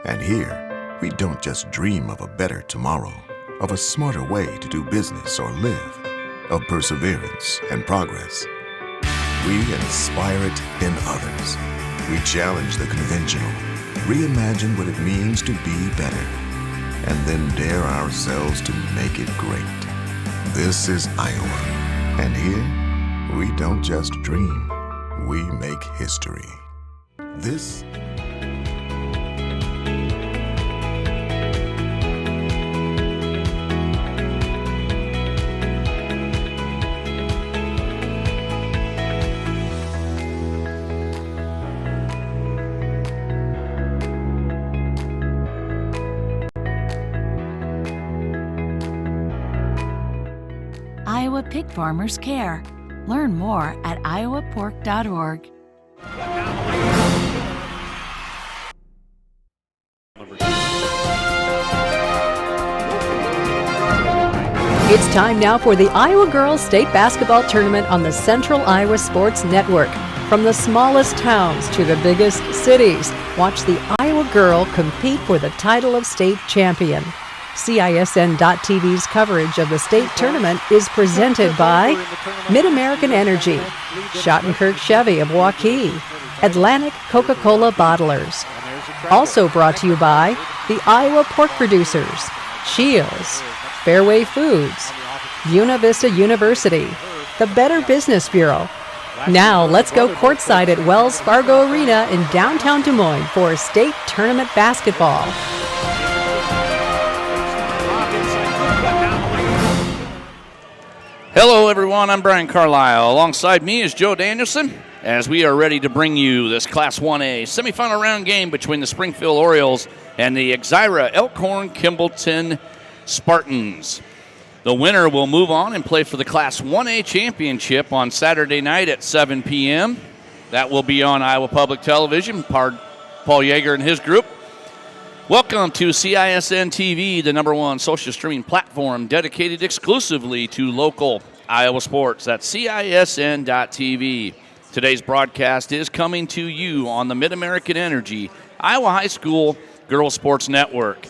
And here, we don't just dream of a better tomorrow, of a smarter way to do business or live, of perseverance and progress. We inspire it in others. We challenge the conventional, reimagine what it means to be better, and then dare ourselves to make it great. This is Iowa, and here, we don't just dream, we make history. This Iowa pig farmers care. Learn more at iowapork.org. It's time now for the Iowa Girls State Basketball Tournament on the Central Iowa Sports Network. From the smallest towns to the biggest cities, watch the Iowa girl compete for the title of state champion. CISN.TV's coverage of the state tournament is presented by Mid-American Energy, Schottenkirk Chevy of Waukee, Atlantic Coca-Cola Bottlers. Also brought to you by the Iowa Pork Producers, Shields, Fairway Foods, Buena Vista University, the Better Business Bureau. Now let's go courtside at Wells Fargo Arena in downtown Des Moines for state tournament basketball. Hello everyone, I'm Brian Carlisle. Alongside me is Joe Danielson as we are ready to bring you this Class 1A semifinal round game between the Springville Orioles and the Exira Elkhorn-Kimballton Spartans. The winner will move on and play for the Class 1A championship on Saturday night at 7 p.m. That will be on Iowa Public Television. Paul Yeager and his group. Welcome to CISN TV, the #1 social streaming platform dedicated exclusively to local Iowa sports. That's CISN.TV. Today's broadcast is coming to you on the Mid-American Energy Iowa High School Girls Sports Network.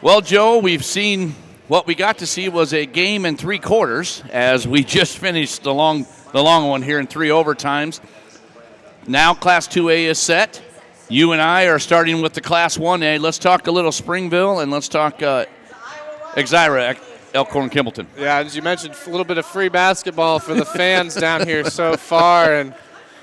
Well, Joe, we've seen what we got to see was a game in 3 quarters as we just finished the long one here in 3 overtimes. Now Class 2A is set. You and I are starting with the Class 1A. Let's talk a little Springville, and let's talk Exira, Elkhorn-Kimballton. Yeah, as you mentioned, a little bit of free basketball for the fans down here so far. And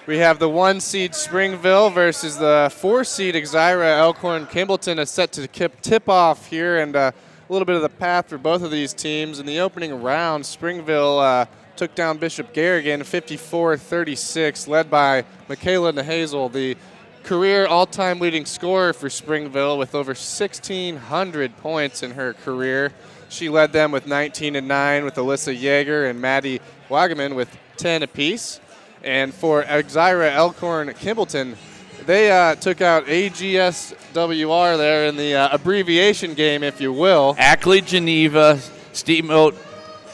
we have the 1 seed Springville versus the 4 seed Exira, Elkhorn-Kimballton is set to tip off here, and a little bit of the path for both of these teams. In the opening round, Springville took down Bishop Garrigan 54-36, led by Michaela Nahazel, the career all-time leading scorer for Springville with over 1,600 points in her career. She led them with 19 and 9 with Alyssa Yeager and Maddie Wagaman with 10 apiece. And for Exira Elkhorn-Kimballton, they took out AGSWR there in the abbreviation game, if you will. Ackley, Geneva, Steamboat,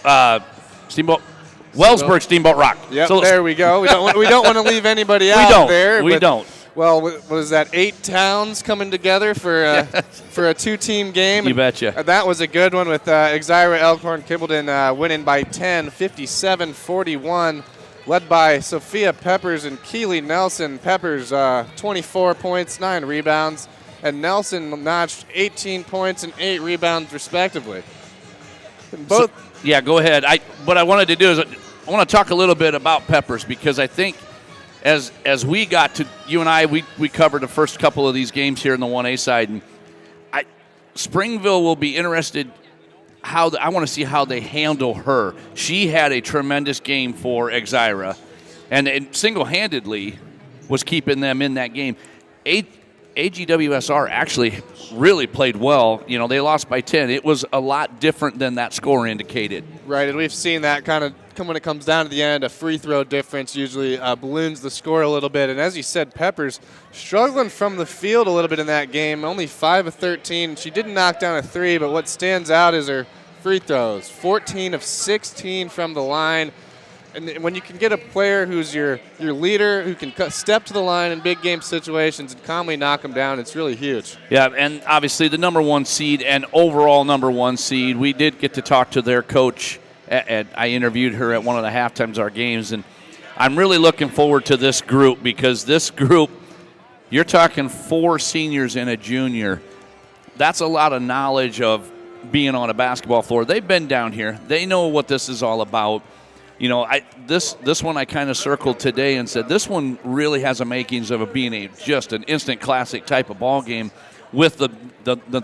Wellsburg, Steamboat Rock. Yep, so there we go. We don't want to leave anybody out there. We don't. Well, what is that, 8 towns coming together for a 2-team game? You betcha. That was a good one with Exira Elkhorn-Kimballton winning by 10, 57-41, led by Sophia Peppers and Keely Nelson. Peppers, 24 points, 9 rebounds, and Nelson notched 18 points and 8 rebounds, respectively. Both. Yeah, go ahead. What I wanted to do is I want to talk a little bit about Peppers because I think as we got to, you and I, we covered the first couple of these games here in the 1A side, and Springville will be interested I want to see how they handle her. She had a tremendous game for Exira, and single-handedly was keeping them in that game. AGWSR actually really played well. You know, they lost by 10. It was a lot different than that score indicated. Right, and we've seen that kind of when it comes down to the end. A free throw difference usually balloons the score a little bit. And as you said, Peppers struggling from the field a little bit in that game. Only 5 of 13. She didn't knock down a 3, but what stands out is her free throws. 14 of 16 from the line. And when you can get a player who's your leader, who can step to the line in big game situations and calmly knock them down, it's really huge. Yeah, and obviously the number 1 seed and overall number 1 seed, we did get to talk to their coach. I interviewed her at one of the halftimes of our games, and I'm really looking forward to this group because this group, you're talking 4 seniors and a junior. That's a lot of knowledge of being on a basketball floor. They've been down here. They know what this is all about. You know, this one I kind of circled today and said this one really has the makings of it being just an instant classic type of ball game with the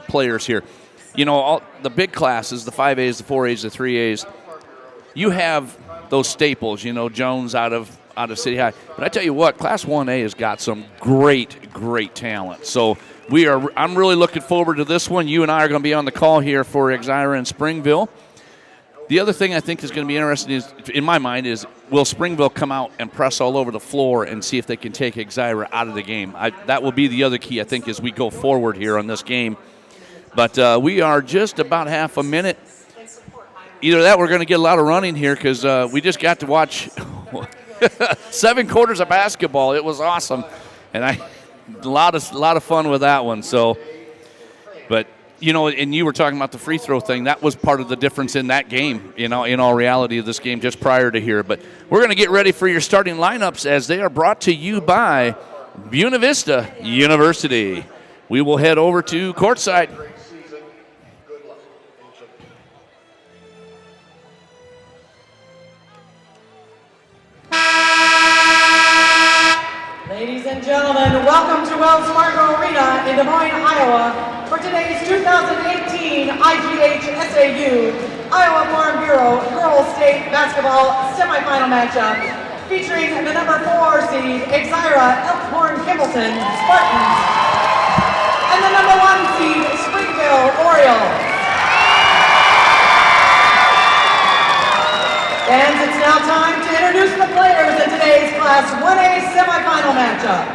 players here. You know, all the big classes, the 5As, the 4As, the 3As, you have those staples. You know, Jones out of City High. But I tell you what, Class 1A has got some great talent. So I'm really looking forward to this one. You and I are going to be on the call here for Exira and Springville. The other thing I think is going to be interesting is, in my mind, is will Springville come out and press all over the floor and see if they can take Exira out of the game? That will be the other key, I think, as we go forward here on this game. But we are just about half a minute. Either that, we're going to get a lot of running here because we just got to watch 7 quarters of basketball. It was awesome, and a lot of fun with that one. So, but. You know, and you were talking about the free throw thing. That was part of the difference in that game, you know, in all reality of this game just prior to here. But we're going to get ready for your starting lineups as they are brought to you by Buena Vista University. We will head over to courtside. Ladies and gentlemen, welcome to Wells Fargo Arena in Des Moines, Iowa for today's 2018 IGHSAU Iowa Farm Bureau Girls State Basketball Semifinal matchup featuring the number 4 seed Exira Elkhorn Kimballton Spartans and the number 1 seed Springville Orioles. And it's now time to introduce the players in today's Class 1A semifinal matchup.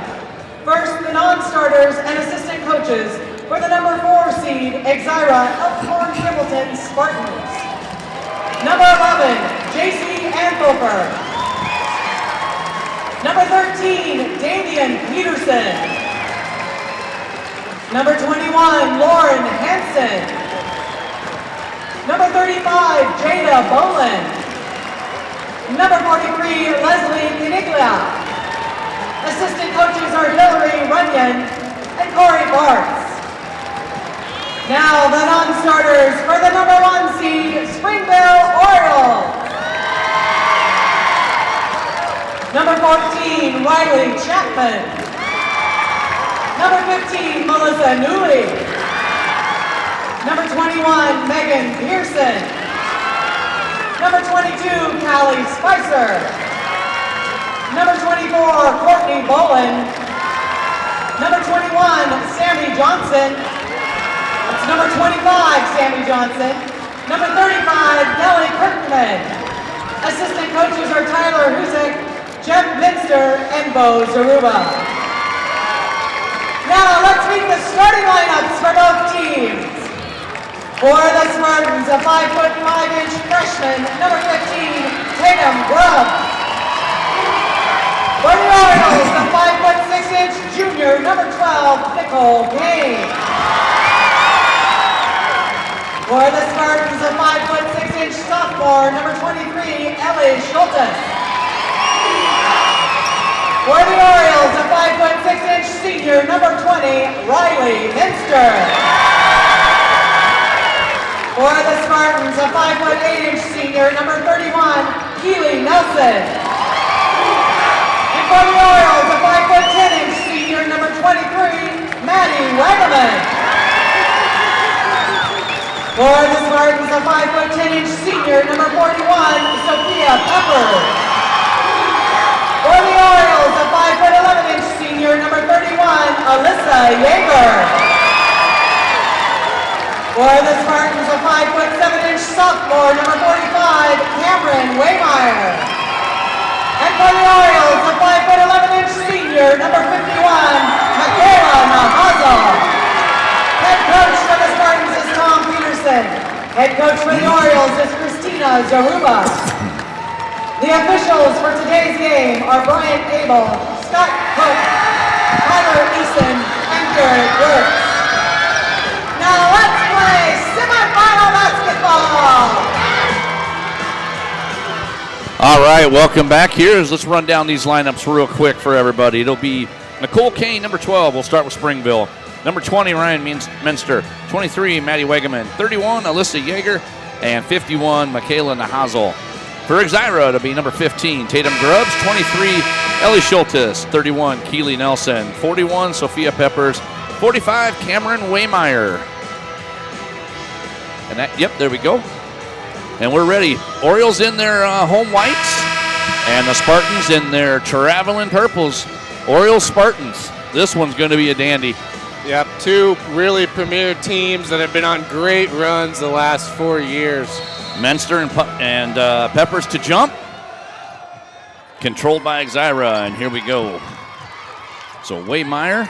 First, the non-starters and assistant coaches for the number 4 seed Exira Elkhorn Kimballton Spartans. Number 11, J.C. Anhofer. Number 13, Damian Peterson. Number 21, Lauren Hansen. Number 35, Jada Boland. Number 43, Leslie Caniglia. Assistant coaches are Hillary Runyon and Corey Bartz. Now the non-starters for the number 1 seed, Springville Orioles. Number 14, Riley Chapman. Number 15, Melissa Newley. Number 21, Megan Pearson. Number 22, Callie Spicer. Number 24, Courtney Boland. Number 21, Sammy Johnson. That's number 25, Sammy Johnson. Number 35, Kelly Kirkman. Assistant coaches are Tyler Husick, Jeff Minster, and Bo Zaruba. Now let's meet the starting lineups for both teams. For the Spartans, a 5'5" freshman, number 15, Tatum Grubb. For the Orioles, a 5'6" junior, number 12, Nicole Kane. For the Spartans, a 5'6" sophomore, number 23, Ellie Schultes. For the Orioles, a 5'6" senior, number 20, Riley Minster. For the Spartans, a 5'8" senior, number 31, Keely Nelson. And for the Orioles, a 5'10" senior, number 23, Maddie Wagaman. For the Spartans, a 5'10" senior, number 41, Sophia Pepper. For the Orioles, a 5'11" senior, number 31, Alyssa Yeager. For the Spartans, a 5'7" sophomore, number 45, Cameron Waymeyer. And for the Orioles, a 5'11" senior, number 51, Michaela Nahaza. Head coach for the Spartans is Tom Peterson. Head coach for the Orioles is Christina Zaruba. The officials for today's game are Brian Abel, Scott Cook, Tyler Eason, and Garrett Brooks. Now let's play semifinal basketball. All right, welcome back. Let's run down these lineups real quick for everybody. It'll be Nicole Kane, number 12. We'll start with Springville. Number 20, Ryan Minster. 23, Maddie Wegeman. 31, Alyssa Yeager. And 51, Michaela Nahazel. For Exira, it'll be number 15, Tatum Grubbs. 23, Ellie Schultes. 31, Keely Nelson. 41, Sophia Peppers. 45, Cameron Waymeyer. And that, yep, there we go. And we're ready. Orioles in their home whites, and the Spartans in their traveling purples. Orioles Spartans. This one's going to be a dandy. Yep, two really premier teams that have been on great runs the last 4 years. Menster and Peppers to jump. Controlled by Exira, and here we go. So Waymeyer,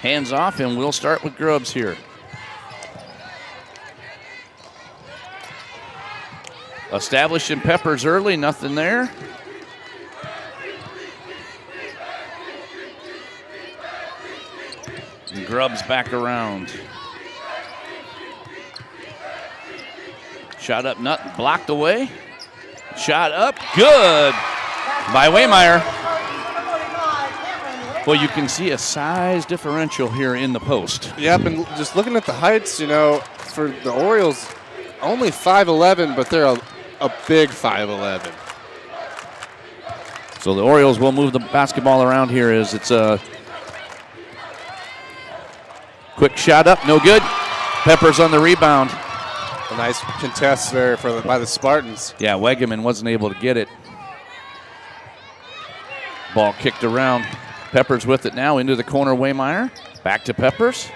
hands off, and we'll start with Grubbs here. Establishing Peppers early, nothing there. And Grubbs back around. Shot up, nut blocked away. Shot up, good by Waymeyer. Well, you can see a size differential here in the post. Yep, and just looking at the heights, you know, for the Orioles, only 5'11", but they're a big 5'11". So the Orioles will move the basketball around here as it's a quick shot up, no good. Peppers on the rebound. A nice contest there by the Spartans. Yeah, Wegeman wasn't able to get it. Ball kicked around. Peppers with it now into the corner, Waymeyer. Back to Peppers.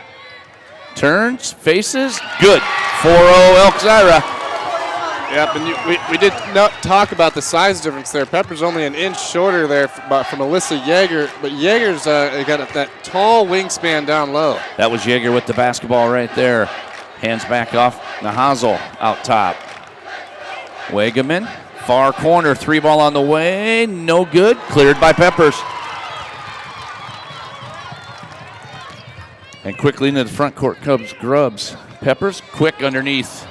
Turns, faces, good. 4-0 Exira. Yep, and we did not talk about the size difference there. Pepper's only an inch shorter there from Alyssa Yeager, but Yeager's got that tall wingspan down low. That was Yeager with the basketball right there. Hands back off. Nahazel out top. Wegeman, far corner, 3-ball on the way, no good. Cleared by Peppers. And quickly into the front court comes Grubbs. Peppers, quick underneath.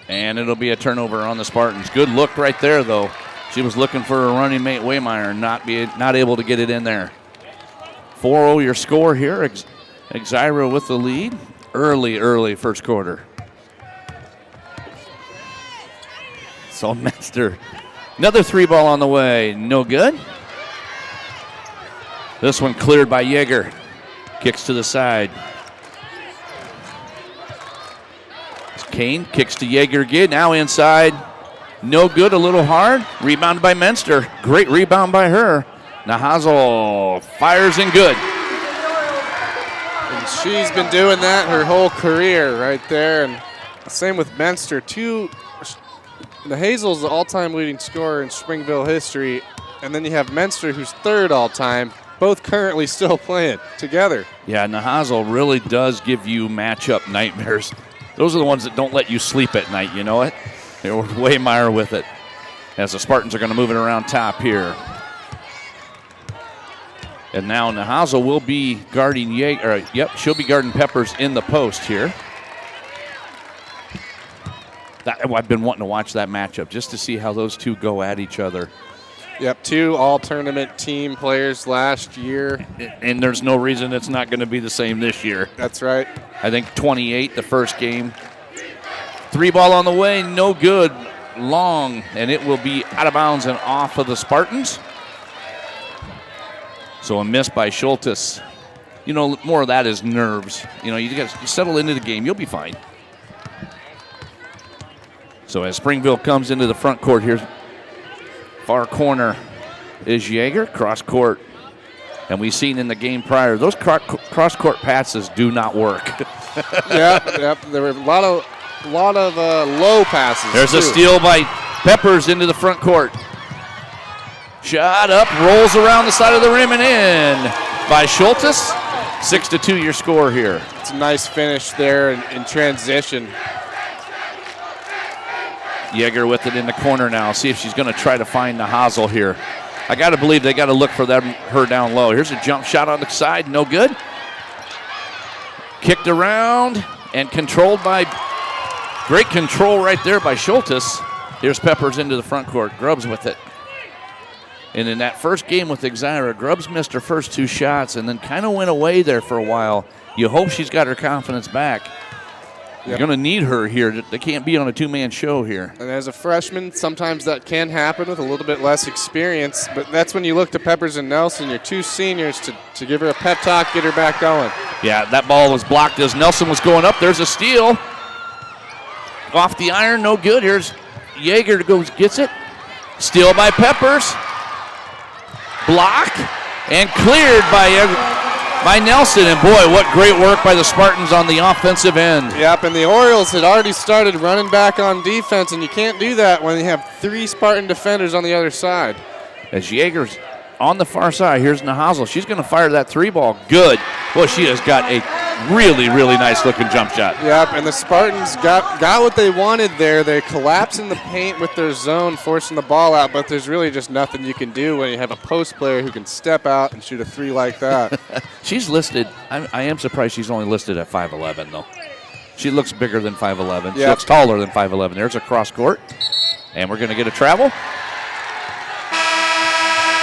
And it'll be a turnover on the Spartans. Good look right there, though. She was looking for a running mate, Waymeyer, not able to get it in there. 4-0 your score here. Exira with the lead. Early first quarter. So Menster, another 3-ball on the way. No good. This one cleared by Yeager. Kicks to the side. Kane kicks to Yeager again. Now inside. No good, a little hard. Rebounded by Menster. Great rebound by her. Nahazel fires in good. And she's been doing that her whole career right there. And same with Menster. Nahazel's the all-time leading scorer in Springville history. And then you have Menster, who's third all-time. Both currently still playing together. Yeah, Nahazel really does give you matchup nightmares. Those are the ones that don't let you sleep at night, you know it? They're Waymeyer with it. As the Spartans are going to move it around top here. And now Nahazel will be guarding Yeager. Yep, she'll be guarding Peppers in the post here. I've been wanting to watch that matchup just to see how those two go at each other. Yep, two all-tournament team players last year. And there's no reason it's not going to be the same this year. That's right. I think 28, the first game. 3-ball on the way, no good. Long, and it will be out of bounds and off of the Spartans. So a miss by Schultes. You know, more of that is nerves. You know, you got to settle into the game. You'll be fine. So as Springville comes into the front court here, far corner is Yeager, cross court. And we've seen in the game prior, those cross court passes do not work. Yep. There were a lot of low passes. There's a steal by Peppers into the front court. Shot up, rolls around the side of the rim and in by Schultes. 6-2 your score here. It's a nice finish there in transition. Yeager with it in the corner now. See if she's going to try to find the Hazel here. I got to believe they got to look for her down low. Here's a jump shot on the side, no good. Kicked around and controlled by, great control right there by Schultes. Here's Peppers into the front court. Grubbs with it. And in that first game with Exira, Grubbs missed her first 2 shots and then kind of went away there for a while. You hope she's got her confidence back. You're going to need her here. They can't be on a 2-man show here. And as a freshman, sometimes that can happen with a little bit less experience, but that's when you look to Peppers and Nelson, your 2 seniors, to give her a pep talk, get her back going. Yeah, that ball was blocked as Nelson was going up. There's a steal. Off the iron, no good. Here's Yeager goes, gets it. Steal by Peppers. Block and cleared by Nelson. And boy, what great work by the Spartans on the offensive end. Yep, and the Orioles had already started running back on defense, and you can't do that when you have 3 Spartan defenders on the other side. As Yeager's on the far side, here's Nahazel. She's going to fire that 3 ball. Good. Well, she has got a really, really nice looking jump shot. Yep, and the Spartans got what they wanted there. They collapse in the paint with their zone, forcing the ball out, but there's really just nothing you can do when you have a post player who can step out and shoot a 3 like that. She's listed, I am surprised she's only listed at 5'11", though. She looks bigger than 5'11". Yep. She looks taller than 5'11". There's a cross court, and we're going to get a travel.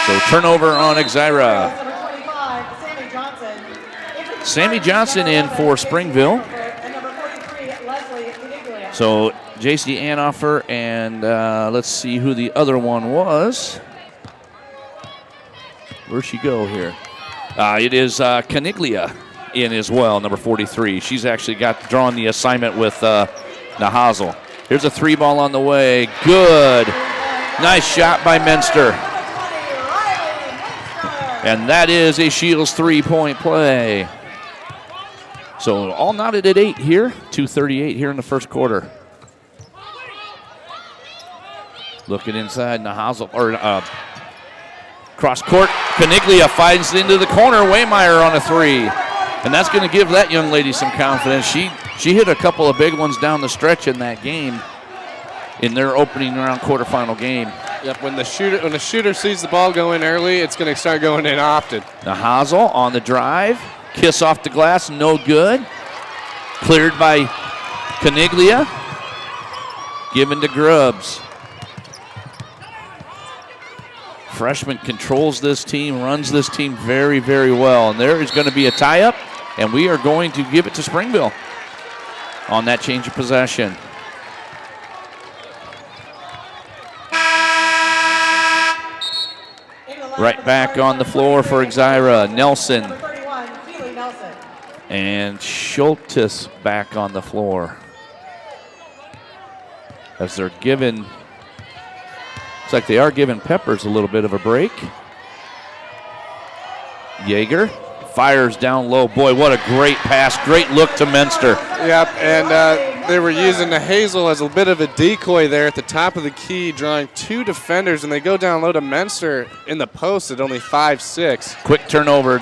So turnover on Exira. Sammy Johnson in for Springville. So J.C. Anoffer and let's see who the other one was. Where'd she go here? It is Caniglia in as well, number 43. She's actually drawn the assignment with Nahazel. Here's a 3 ball on the way. Good. Nice shot by Menster. And that is a Shields 3-point play. So all knotted at 8 here. 2:38 here in the first quarter. Looking inside, Nahazel, or cross court. Caniglia finds into the corner. Waymeyer on a 3. And that's going to give that young lady some confidence. She hit a couple of big ones down the stretch in that game, in their opening round quarterfinal game. Yep, when the shooter sees the ball go in early, it's going to start going in often. Nahazel on the drive. Kiss off the glass, no good. Cleared by Caniglia. Given to Grubbs. Freshman controls this team, runs this team very, very well. And there is going to be a tie-up, and we are going to give it to Springville on that change of possession. Right back on the floor for Exira. Nelson. And Schultes back on the floor. As they're giving, looks like they are giving Peppers a little bit of a break. Yeager fires down low. Boy, what a great pass. Great look to Menster. Yep, and they were using the Hazel as a bit of a decoy there at the top of the key, drawing 2 defenders, and they go down low to Menster in the post at only 5'6". Quick turnover,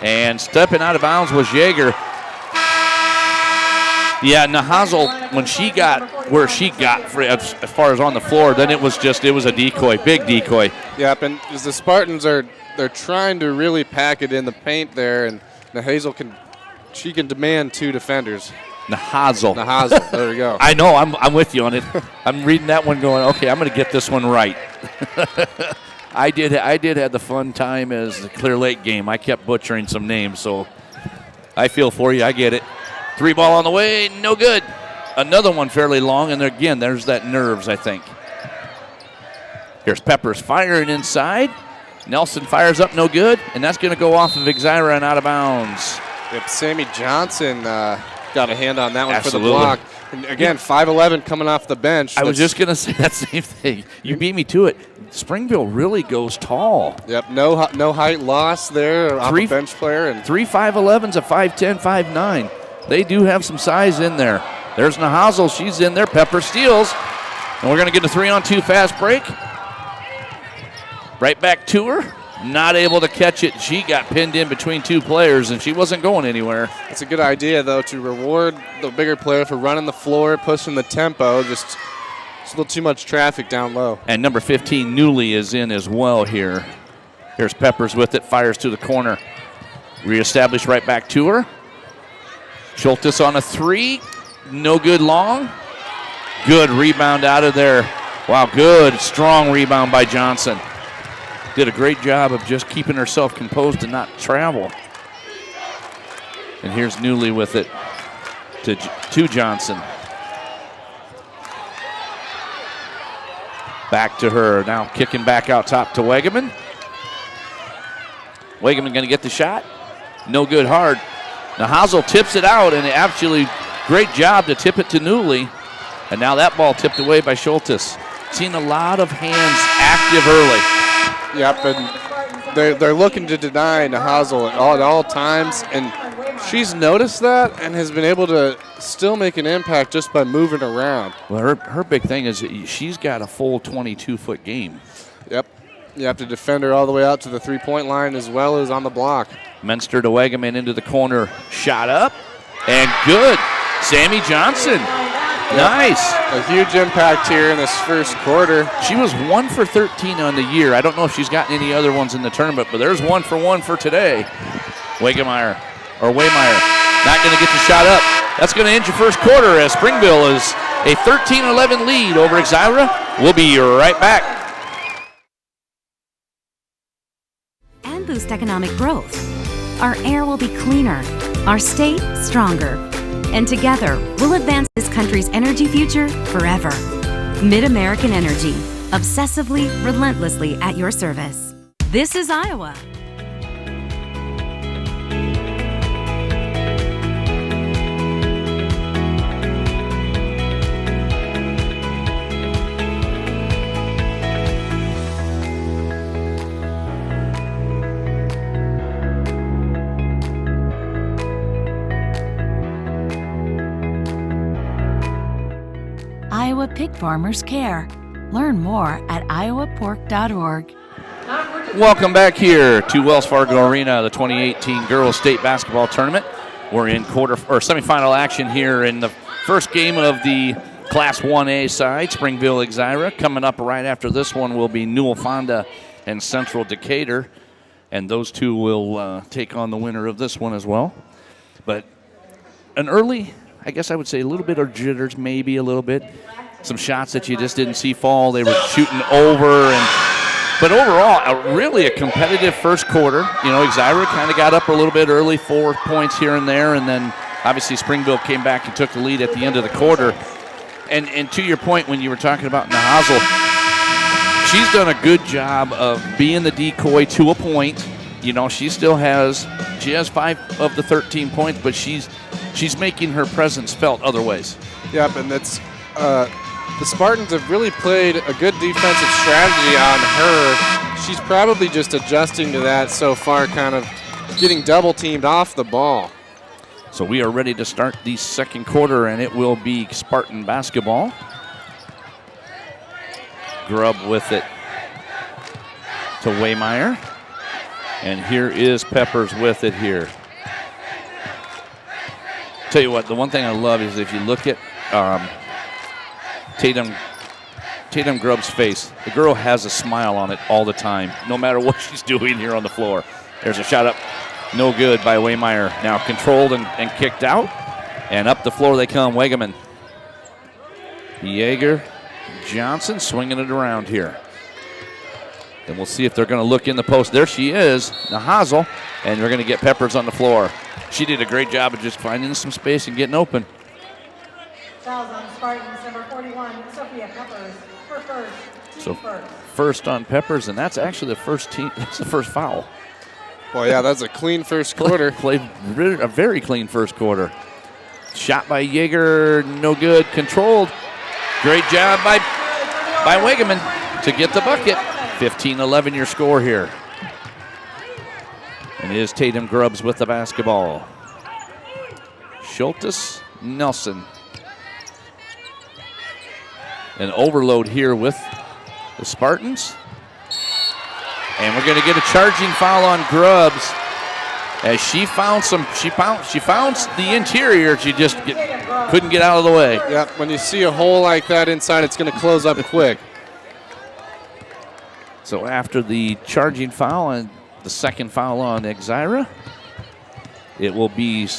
and stepping out of bounds was Yeager. Yeah, Nahazel, when she got where she got as far as on the floor, then it was a decoy, big decoy. Yep, and as the Spartans they're trying to really pack it in the paint there, and Nahazel can demand 2 defenders. Nahazel, there we go. I know, I'm with you on it. I'm reading that one going, okay, I'm going to get this one right. I did have the fun time as the Clear Lake game. I kept butchering some names, so I feel for you. I get it. 3 ball on the way, no good. Another one fairly long, and again, there's that nerves, I think. Here's Peppers firing inside. Nelson fires up, no good, and that's going to go off of Exira and out of bounds. Yep, Sammy Johnson got a hand on that one. Absolutely. For the block. And again, 5'11" coming off the bench. I was just going to say that same thing. You beat me to it. Springville really goes tall. Yep, no height loss there off a bench player. And 3 5'11s, a 5'10", 5'9". They do have some size in there. There's Nahazel. She's in there. Pepper steals. And we're going to get a 3-on-2 fast break. Right back to her. Not able to catch it. She got pinned in between 2 players, and she wasn't going anywhere. It's a good idea, though, to reward the bigger player for running the floor, pushing the tempo, just a little too much traffic down low. And number 15, Newly, is in as well here. Here's Peppers with it, fires to the corner. Reestablish right back to her. Schultes on a 3, no good long. Good rebound out of there. Wow, good, strong rebound by Johnson. Did a great job of just keeping herself composed and not travel. And here's Newly with it to Johnson. Back to her, now kicking back out top to Wegeman. Wegeman gonna get the shot. No good hard. Now Hazel tips it out, and absolutely great job to tip it to Newly. And now that ball tipped away by Schultes. Seen a lot of hands active early. Yep, and they're looking to deny Hazel at all times, and she's noticed that and has been able to still make an impact just by moving around. Well, her big thing is she's got a full 22-foot game. Yep. You have to defend her all the way out to the three-point line as well as on the block. Menster to Wegeman into the corner. Shot up, and good. Sammy Johnson. Nice. A huge impact here in this first quarter. She was 1 for 13 on the year. I don't know if she's gotten any other ones in the tournament, but there's 1 for 1 for today. Waymeyer not going to get the shot up. That's going to end your first quarter as Springville is a 13-11 lead over Exira. We'll be right back. And boost economic growth. Our air will be cleaner, our state stronger, and together we'll advance this country's energy future forever. Mid-American Energy, obsessively, relentlessly at your service. This is Iowa. Iowa pig farmers care. Learn more at iowapork.org. Welcome back here to Wells Fargo Arena, the 2018 Girls State Basketball Tournament. We're in semifinal action here in the first game of the Class 1A side, Springville Exira. Coming up right after this one will be Newell Fonda and Central Decatur, and those two will take on the winner of this one as well. But an early, I guess I would say a little bit of jitters, maybe a little bit. Some shots that you just didn't see fall. They were shooting over, but overall, really a competitive first quarter. You know, Exira kind of got up a little bit early, 4 points here and there, and then obviously Springville came back and took the lead at the end of the quarter. And to your point when you were talking about Nahazel, she's done a good job of being the decoy to a point. You know, she has 5 of the 13 points, but she's making her presence felt other ways. Yep, and that's the Spartans have really played a good defensive strategy on her. She's probably just adjusting to that so far, kind of getting double teamed off the ball. So we are ready to start the second quarter, and it will be Spartan basketball. Grubb with it to Waymeyer. And here is Peppers with it here. Tell you what, the one thing I love is if you look at Tatum Grubb's face, the girl has a smile on it all the time, no matter what she's doing here on the floor. There's a shot up, no good by Waymeyer. Now controlled and kicked out, and up the floor they come, Wegeman. Yeager, Johnson swinging it around here. And we'll see if they're going to look in the post. There she is, Nahazel, and we're going to get Peppers on the floor. She did a great job of just finding some space and getting open. Fouls on Spartans, number 41, Sophia Peppers, her first, So first on Peppers, and that's actually the first team. That's the first foul. Well, yeah, that's a clean first quarter. Played a very clean first quarter. Shot by Yeager, no good. Controlled. Great job by Wegeman to get the bucket. 15-11 your score here. And it is Tatum Grubbs with the basketball. Schultes, Nelson. An overload here with the Spartans. And we're going to get a charging foul on Grubbs. as she found the interior. She just couldn't get out of the way. Yep, when you see a hole like that inside, it's going to close up quick. So after the charging foul and the second foul on Exira, it will be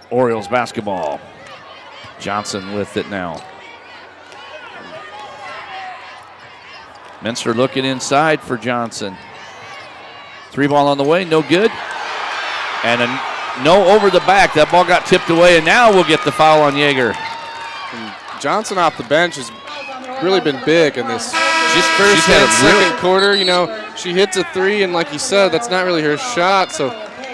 Orioles basketball. Johnson with it now. Minster looking inside for Johnson. 3-ball on the way, no good. And a no over the back. That ball got tipped away, and now we'll get the foul on Yeager. And Johnson off the bench has really been big in this. She's First second quarter, you know, she hits a three, and like you said, that's not really her shot. So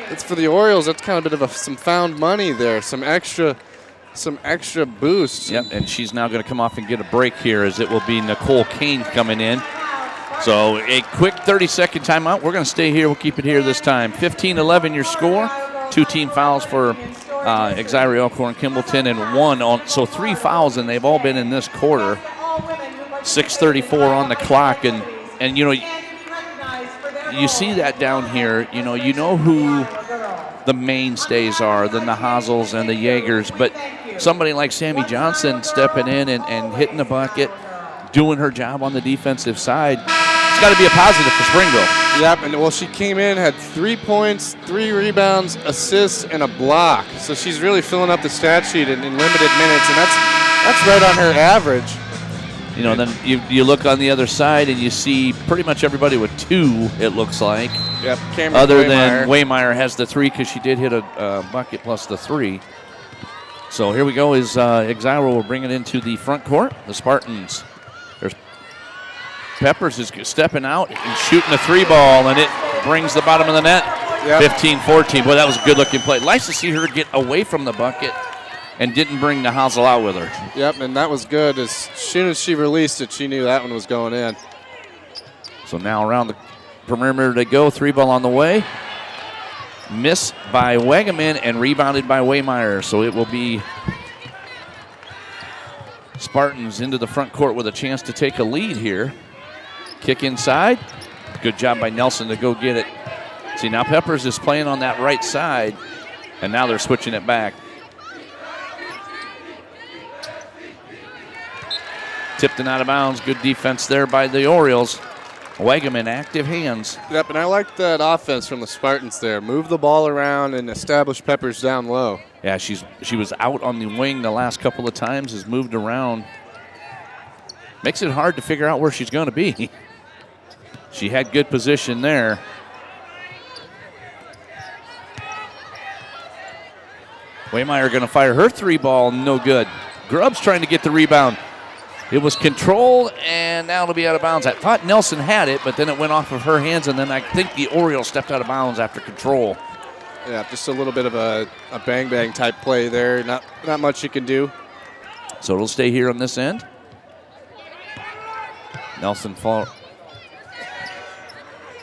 it's for the Orioles. That's kind of a bit of some found money there, some extra boost. Yep, and she's now going to come off and get a break here, as it will be Nicole Kane coming in. So a quick 30-second timeout. We're going to stay here. We'll keep it here this time. 15-11 your score. 2 team fouls for Exira, Elkhorn, Kimballton, and 1 on. So 3 fouls, and they've all been in this quarter. 6:34 on the clock, and you know, you see that down here. You know who the mainstays are, the Nahazels and the Yeagers, but somebody like Sammy Johnson stepping in and hitting the bucket, doing her job on the defensive side, it's got to be a positive for Springville. Yep, and well, she came in, had 3 points, 3 rebounds, assists, and a block. So she's really filling up the stat sheet in limited minutes, and that's right on her average. You know, then you look on the other side and you see pretty much everybody with 2, it looks like. Yep, Cameron Other Waymeyer. than Waymeyer has the 3 because she did hit a bucket plus the 3. So here we go, is Exira will bring it into the front court. The Spartans. There's Peppers is stepping out and shooting a 3-ball, and it brings the bottom of the net. Yep. 15-14. Boy, that was a good-looking play. Nice to see her get away from the bucket and didn't bring the Hazel out with her. Yep, and that was good. As soon as she released it, she knew that one was going in. So now around the perimeter they go. 3-ball on the way. Miss by Wagaman and rebounded by Waymeyer. So it will be Spartans into the front court with a chance to take a lead here. Kick inside. Good job by Nelson to go get it. See, now Peppers is playing on that right side, and now they're switching it back. Tipped and out of bounds. Good defense there by the Orioles. Wagaman, active hands. Yep, and I like that offense from the Spartans there. Move the ball around and establish Peppers down low. Yeah, she was out on the wing the last couple of times, has moved around. Makes it hard to figure out where she's going to be. She had good position there. Waymeyer going to fire her 3-ball, no good. Grubbs trying to get the rebound. It was controlled, and now it'll be out of bounds. I thought Nelson had it, but then it went off of her hands, and then I think the Orioles stepped out of bounds after control. Yeah, just a little bit of a bang-bang type play there. Not much you can do. So it'll stay here on this end. Nelson fall.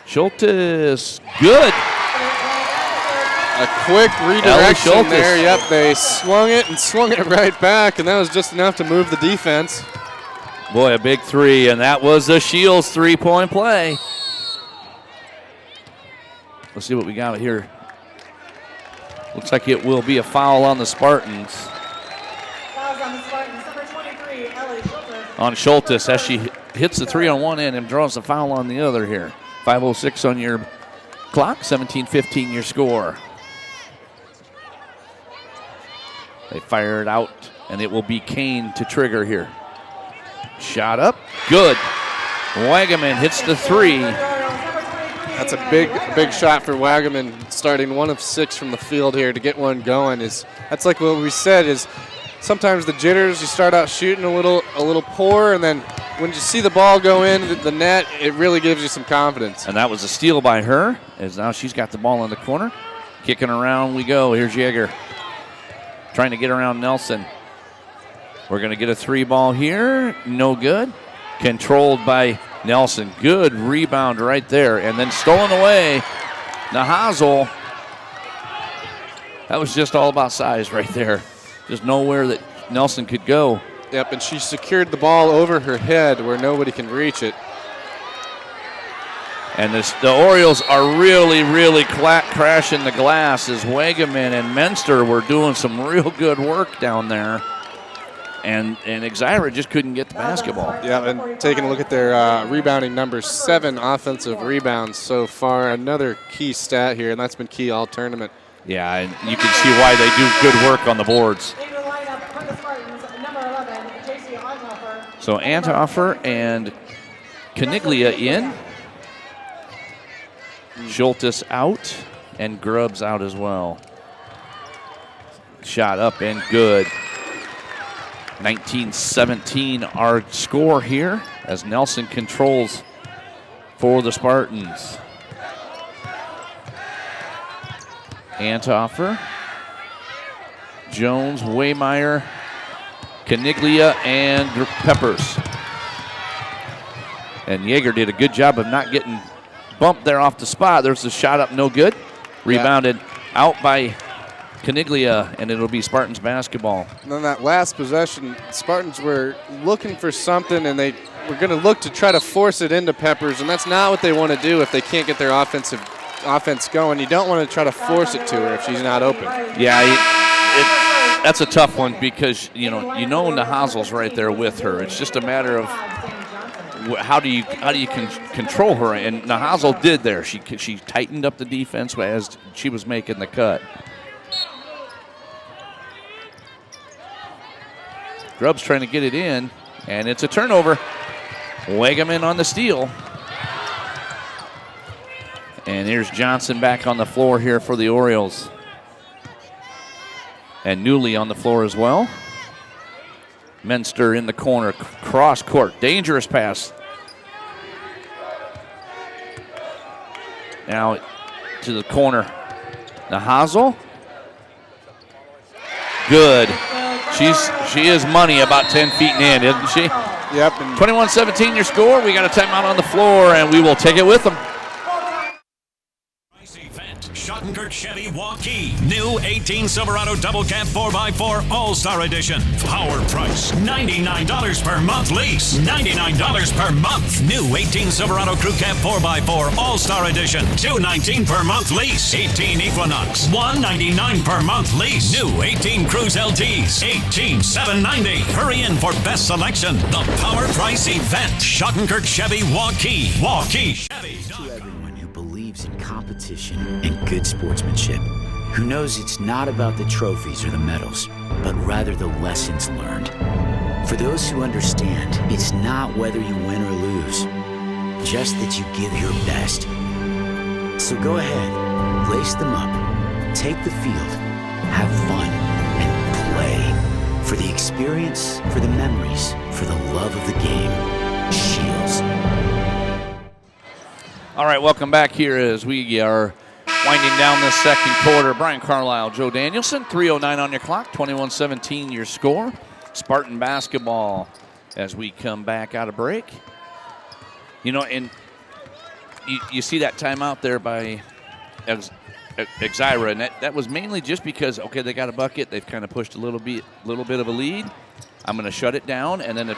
Schultes, good. A quick redirection there. Yep, they swung it right back, and that was just enough to move the defense. Boy, a big 3, and that was the Shields 3-point play. Let's see what we got here. Looks like it will be a foul on the Spartans. Fouls on the Spartans, number 23, Ellie Schultes. On Schultes as she hits the 3 on one end and draws the foul on the other here. 5:06 on your clock, 17-15 your score. They fire it out, and it will be Kane to trigger here. Shot up, good. Wagaman hits the 3. That's a big shot for Wagaman, starting 1 of 6 from the field here to get one going. That's like what we said, is sometimes the jitters, you start out shooting a little poor, and then when you see the ball go in the net, it really gives you some confidence. And that was a steal by her, as now she's got the ball in the corner. Kicking around we go. Here's Yeager trying to get around Nelson. We're going to get a 3-ball here. No good. Controlled by Nelson. Good rebound right there. And then stolen away. Nahazel. That was just all about size right there. Just nowhere that Nelson could go. Yep, and she secured the ball over her head where nobody can reach it. And the Orioles are really, really crashing the glass as Wagaman and Menster were doing some real good work down there. And Exira just couldn't get the basketball. Yeah, and taking a look at their rebounding numbers, 7 offensive rebounds so far. Another key stat here, and that's been key all tournament. Yeah, and you can see why they do good work on the boards. So Antoffer and Caniglia in. Schultes out, and Grubbs out as well. Shot up and good. 19-17 our score here as Nelson controls for the Spartans. Antoffer, Jones, Waymeyer, Caniglia, and Peppers. And Yeager did a good job of not getting bumped there off the spot. There's a shot up, no good. Rebounded out by Caniglia, and it'll be Spartans basketball. And then that last possession, Spartans were looking for something, and they were going to look to try to force it into Peppers, and that's not what they want to do if they can't get their offense going. You don't want to try to force it to her if she's not open. Yeah, that's a tough one because you know Nahazel's right there with her. It's just a matter of how do you control her, and Nahazel did there. She tightened up the defense as she was making the cut. Grubbs trying to get it in, and it's a turnover. Wagaman on the steal. And here's Johnson back on the floor here for the Orioles. And Newley on the floor as well. Menster in the corner, cross court, dangerous pass. Now to the corner. Nahazel. Good. She is money about 10 feet in, isn't she? Yep. 21-17 your score. We got a timeout on the floor, and we will take it with them. Schottenkirk Chevy Waukee. New 18 Silverado Double Cab 4x4 All-Star Edition. Power price, $99 per month lease. $99 per month. New 18 Silverado Crew Cab 4x4 All-Star Edition. $219 per month lease. 18 Equinox. $199 per month lease. New 18 Cruise LTs. $18,790. Hurry in for best selection. The Power Price Event. Schottenkirk Chevy Waukee. Waukee Chevy. In competition and good sportsmanship, who knows it's not about the trophies or the medals, but rather the lessons learned. For those who understand, it's not whether you win or lose, just that you give your best. So go ahead, lace them up, take the field, have fun, and play. For the experience, for the memories, for the love of the game. Shields. All right, welcome back here as we are winding down this second quarter. Brian Carlisle, Joe Danielson, 3:09 on your clock, 21-17 your score. Spartan basketball as we come back out of break. You know, and you see that timeout there by Exira, and that was mainly just because, okay, they got a bucket. They've kind of pushed a little bit of a lead. I'm going to shut it down, and then,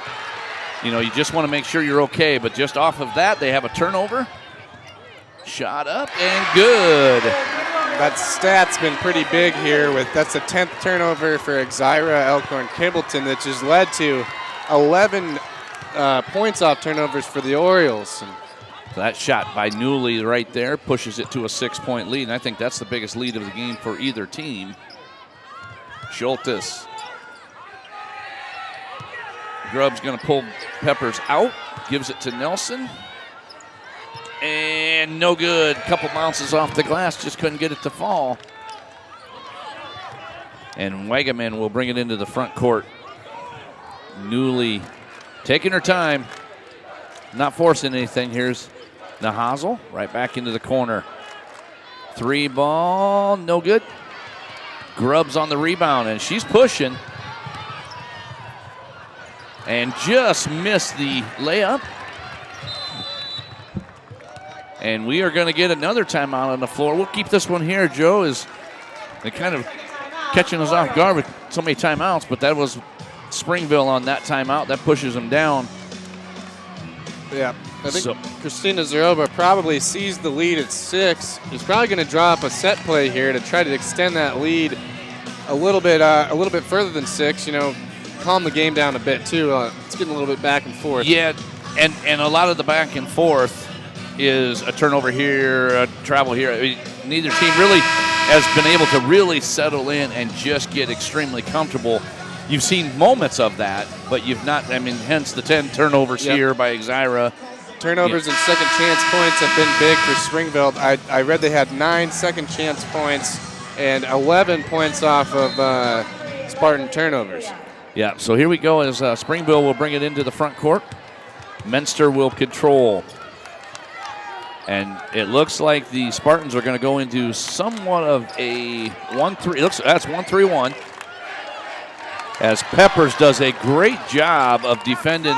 you just want to make sure you're okay. But just off of that, they have a turnover. Shot up and good. That stat's been pretty big here. That's the 10th turnover for Exira Elkhorn Kimballton, that just led to 11 points off turnovers for the Orioles. And that shot by Newley right there pushes it to a 6-point lead, and I think that's the biggest lead of the game for either team. Schultes. Grubbs going to pull Peppers out, gives it to Nelson. And no good. Couple bounces off the glass, just couldn't get it to fall. And Wagaman will bring it into the front court. Newley taking her time, not forcing anything. Here's Nahazel right back into the corner. 3 ball, no good. Grubbs on the rebound, and she's pushing. And just missed the layup. And we are going to get another timeout on the floor. We'll keep this one here, Joe, is they kind of catching us off guard with so many timeouts, but that was Springville on that timeout. That pushes them down. Yeah, I think Christina Zarova probably sees the lead at 6. He's probably going to drop a set play here to try to extend that lead a little bit further than 6. Calm the game down a bit too. It's getting a little bit back and forth. Yeah, and a lot of the back and forth is a turnover here, a travel here. I mean, neither team really has been able to really settle in and just get extremely comfortable. You've seen moments of that, but you've not. I mean, hence the 10 turnovers here by Exira. Turnovers and second chance points have been big for Springville. I read they had 9 second chance points and 11 points off of Spartan turnovers. Yeah, so here we go as Springville will bring it into the front court. Menster will control. And it looks like the Spartans are going to go into somewhat of a 1-3. That's 1-3-1. As Peppers does a great job of defending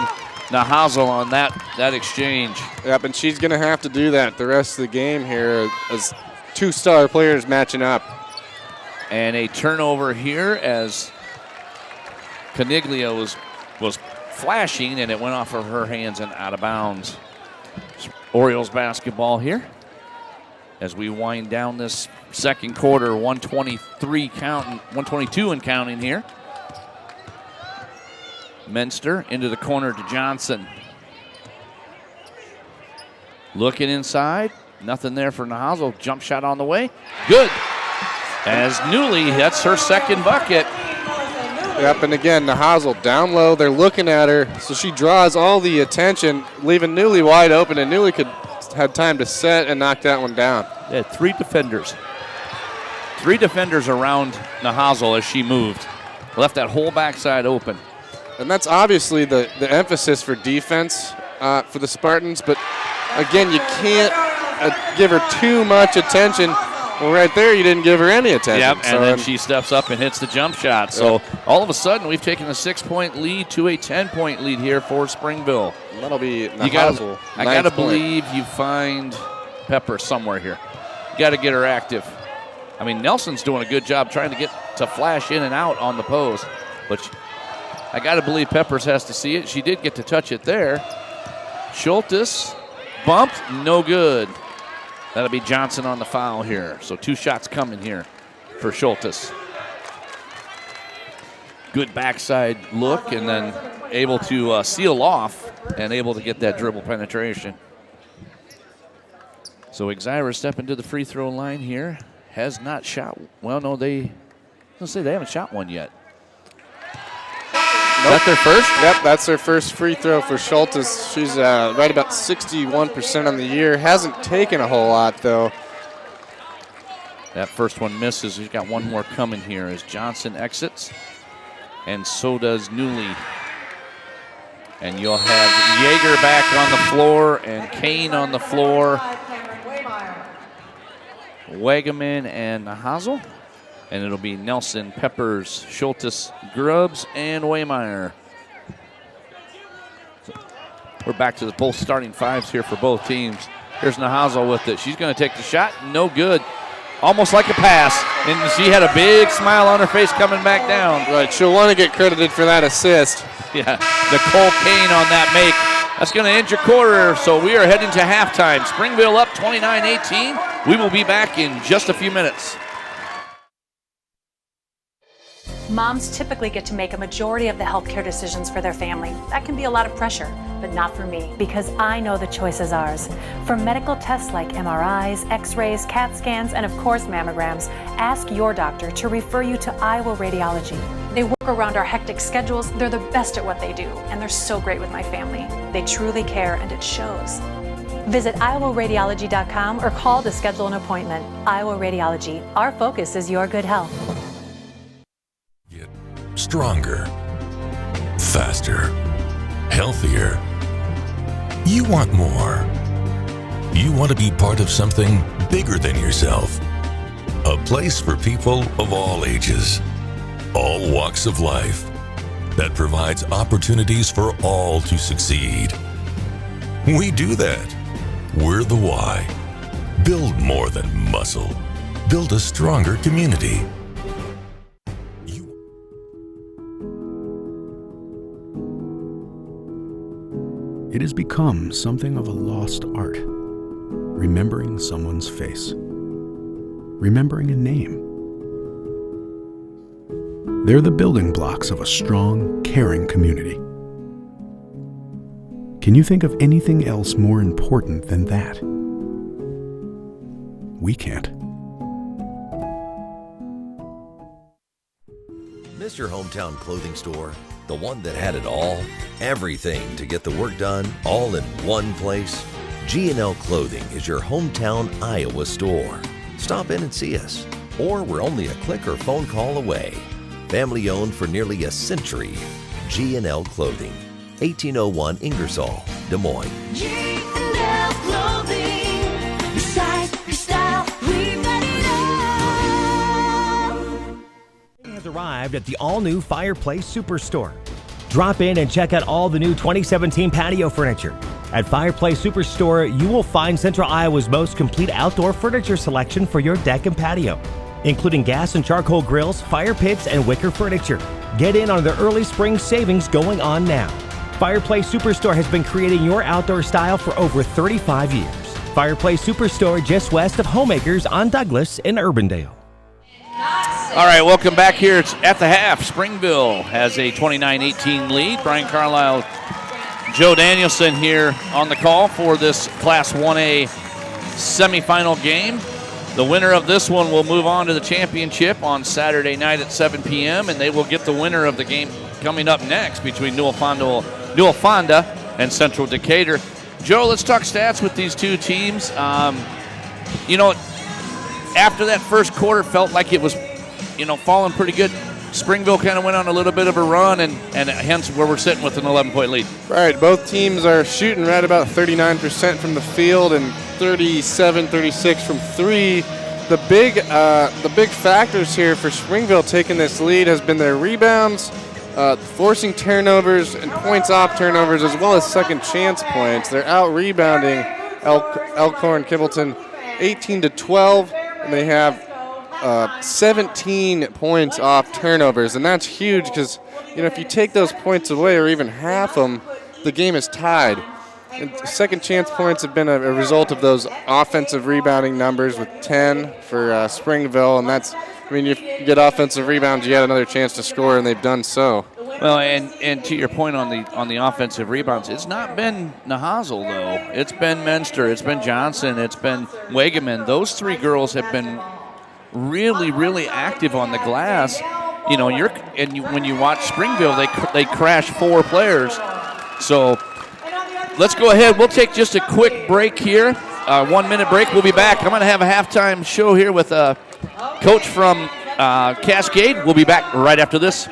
Nahazel on that exchange. Yep, and she's going to have to do that the rest of the game here as 2 star players matching up. And a turnover here as Caniglia was flashing, and it went off of her hands and out of bounds. Orioles basketball here as we wind down this second quarter. 122 and counting here. Menster into the corner to Johnson. Looking inside, nothing there for Nahazel. Jump shot on the way, good. As Newly, that's her second bucket. Yep, and again, Nahazel down low. They're looking at her, so she draws all the attention, leaving Newly wide open, and Newly had time to set and knock that one down. They had 3 defenders. 3 defenders around Nahazel as she moved. Left that whole backside open. And that's obviously the emphasis for defense for the Spartans, but again, you can't give her too much attention. Well, right there, you didn't give her any attention. Yep, and then she steps up and hits the jump shot. So all of a sudden, we've taken a 6-point lead to a 10-point lead here for Springville. That'll be Nahazel. I got to believe you find Pepper somewhere here. You got to get her active. I mean, Nelson's doing a good job trying to get to flash in and out on the post, but I got to believe Peppers has to see it. She did get to touch it there. Schultes bumped, no good. That'll be Johnson on the foul here. So 2 shots coming here for Schultes. Good backside look and then able to seal off and able to get that dribble penetration. So Exira stepping to the free throw line here. Has not shot. Well, no, they haven't shot one yet. Nope. Is that their first? Yep, that's their first free throw for Schultes. She's right about 61% on the year. Hasn't taken a whole lot, though. That first one misses. He's got one more coming here as Johnson exits, and so does Newly. And you'll have Yeager back on the floor and Kane on the floor. Wagaman and Nahazel. And it'll be Nelson, Peppers, Schultes, Grubbs, and Waymeyer. So we're back to the both starting 5s here for both teams. Here's Nahazel with it. She's going to take the shot. No good. Almost like a pass. And she had a big smile on her face coming back down. Right, she'll want to get credited for that assist. Yeah, Nicole Kane on that make. That's going to end your quarter, so we are heading to halftime. Springville up 29-18. We will be back in just a few minutes. Moms typically get to make a majority of the healthcare decisions for their family. That can be a lot of pressure, but not for me. Because I know the choice is ours. For medical tests like MRIs, X-rays, CAT scans, and of course mammograms, ask your doctor to refer you to Iowa Radiology. They work around our hectic schedules. They're the best at what they do, and they're so great with my family. They truly care, and it shows. Visit iowaradiology.com or call to schedule an appointment. Iowa Radiology. Our focus is your good health. Stronger, faster, healthier. You want more. You want to be part of something bigger than yourself. A place for people of all ages, all walks of life, that provides opportunities for all to succeed. We do that. We're the why. Build more than muscle. Build a stronger community. It has become something of a lost art. Remembering someone's face. Remembering a name. They're the building blocks of a strong, caring community. Can you think of anything else more important than that? We can't. Miss your hometown clothing store? The one that had it all? Everything to get the work done, all in one place? G&L Clothing is your hometown Iowa store. Stop in and see us. Or we're only a click or phone call away. Family owned for nearly a century. G&L Clothing. 1801 Ingersoll, Des Moines. G&L Clothing. Your size, your style, we've got it all. Has arrived at the all-new Fireplace Superstore. Drop in and check out all the new 2017 patio furniture. At Fireplace Superstore, you will find Central Iowa's most complete outdoor furniture selection for your deck and patio, including gas and charcoal grills, fire pits, and wicker furniture. Get in on the early spring savings going on now. Fireplace Superstore has been creating your outdoor style for over 35 years. Fireplace Superstore just west of Homemakers on Douglas in Urbandale. All right, welcome back here. It's at the half. Springville has a 29-18 lead. Brian Carlisle, Joe Danielson here on the call for this Class 1A semifinal game. The winner of this one will move on to the championship on Saturday night at 7 p.m., and they will get the winner of the game coming up next between Newell Fonda and Central Decatur. Joe, let's talk stats with these two teams. After that first quarter, felt like it was, falling pretty good. Springville kind of went on a little bit of a run, and hence where we're sitting with an 11-point lead. Right, both teams are shooting right about 39% from the field and 36 from three. The big factors here for Springville taking this lead has been their rebounds, forcing turnovers and points off turnovers, as well as second chance points. They're out-rebounding Elkhorn Kimballton 18-12, and they have 17 points off turnovers, and that's huge because, if you take those points away or even half them, the game is tied. And second chance points have been a result of those offensive rebounding numbers with 10 for Springville, and that's, if you get offensive rebounds, you get another chance to score, and they've done so. Well, and to your point on the offensive rebounds, it's not been Nahazel, though. It's been Menster, it's been Johnson, it's been Wegeman. Those three girls have been really, really active on the glass. When you watch Springville, they crash four players. So let's go ahead. We'll take just a quick break here. 1 minute break. We'll be back. I'm going to have a halftime show here with a coach from Cascade. We'll be back right after this.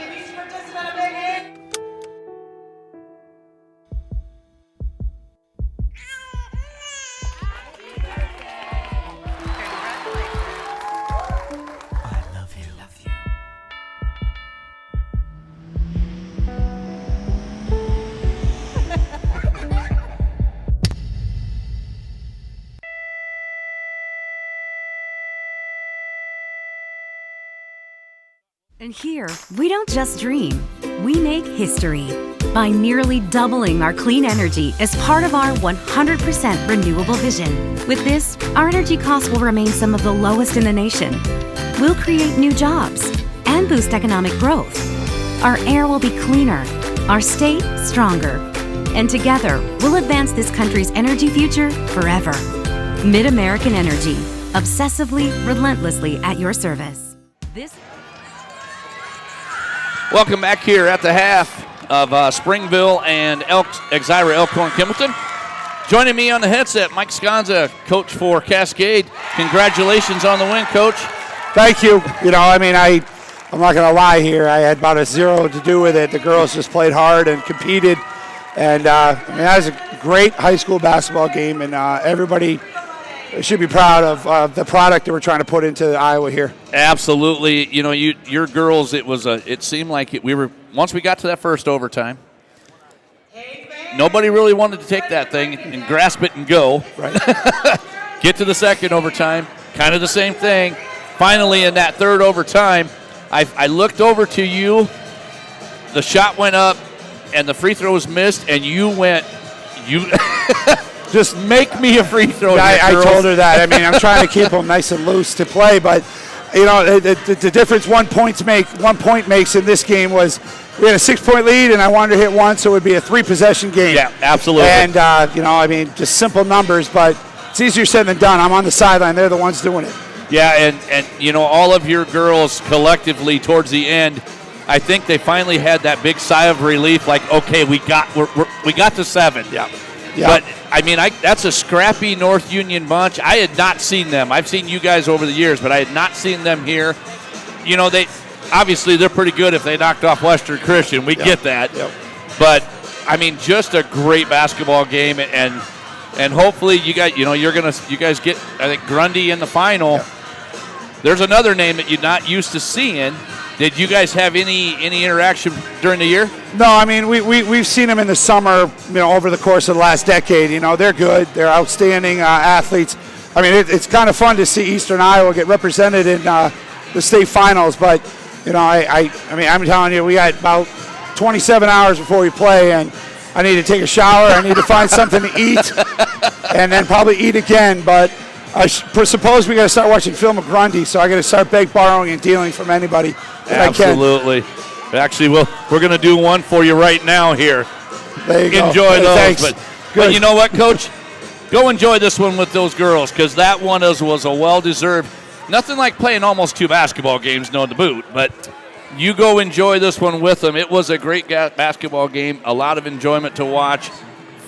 And here, we don't just dream, we make history by nearly doubling our clean energy as part of our 100% renewable vision. With this, our energy costs will remain some of the lowest in the nation. We'll create new jobs and boost economic growth. Our air will be cleaner, our state stronger, and together, we'll advance this country's energy future forever. Mid-American Energy, obsessively, relentlessly at your service. Welcome back here at the half of Springville and Exira Elkhorn Kimballton. Joining me on the headset, Mike Sconza, coach for Cascade. Congratulations on the win, Coach. Thank you. I'm not going to lie here. I had about a zero to do with it. The girls just played hard and competed. And, that was a great high school basketball game, and everybody should be proud of the product that we're trying to put into Iowa here. Absolutely. Your girls, it seemed like once we got to that first overtime, nobody really wanted to take that thing and grasp it and go. Right. Get to the second overtime, kind of the same thing. Finally, in that third overtime, I looked over to you, the shot went up, and the free throw was missed, and you You just make me a free throw. I told her that. I mean, I'm trying to keep them nice and loose to play, but the difference 1 point makes in this game was we had a 6-point lead, and I wanted to hit one, so it would be a 3-possession game. Yeah, absolutely. And I mean, just simple numbers, but it's easier said than done. I'm on the sideline; they're the ones doing it. Yeah, and all of your girls collectively towards the end, I think they finally had that big sigh of relief. Like, okay, we got to 7. Yeah. But I mean, that's a scrappy North Union bunch. I had not seen them. I've seen you guys over the years, but I had not seen them here. They obviously they're pretty good if they knocked off Western Christian. We get that. Yep. But I mean, just a great basketball game, and hopefully you guys get, I think, Grundy in the final. Yep. There's another name that you're not used to seeing. Did you guys have any interaction during the year? No, I mean, we've seen them in the summer, over the course of the last decade. They're good. They're outstanding athletes. I mean, it's kind of fun to see Eastern Iowa get represented in the state finals. But, I mean, I'm telling you, we got about 27 hours before we play, and I need to take a shower. I need to find something to eat, and then probably eat again. But I suppose we got to start watching film of Grundy, so I got to start borrowing and dealing from anybody that Absolutely. I can. Actually, we're going to do one for you right now here. There you go. Enjoy those. Thanks. But you know what, Coach? Go enjoy this one with those girls, because that one was a well-deserved. Nothing like playing almost 2 basketball games, no to boot, but you go enjoy this one with them. It was a great basketball game, a lot of enjoyment to watch,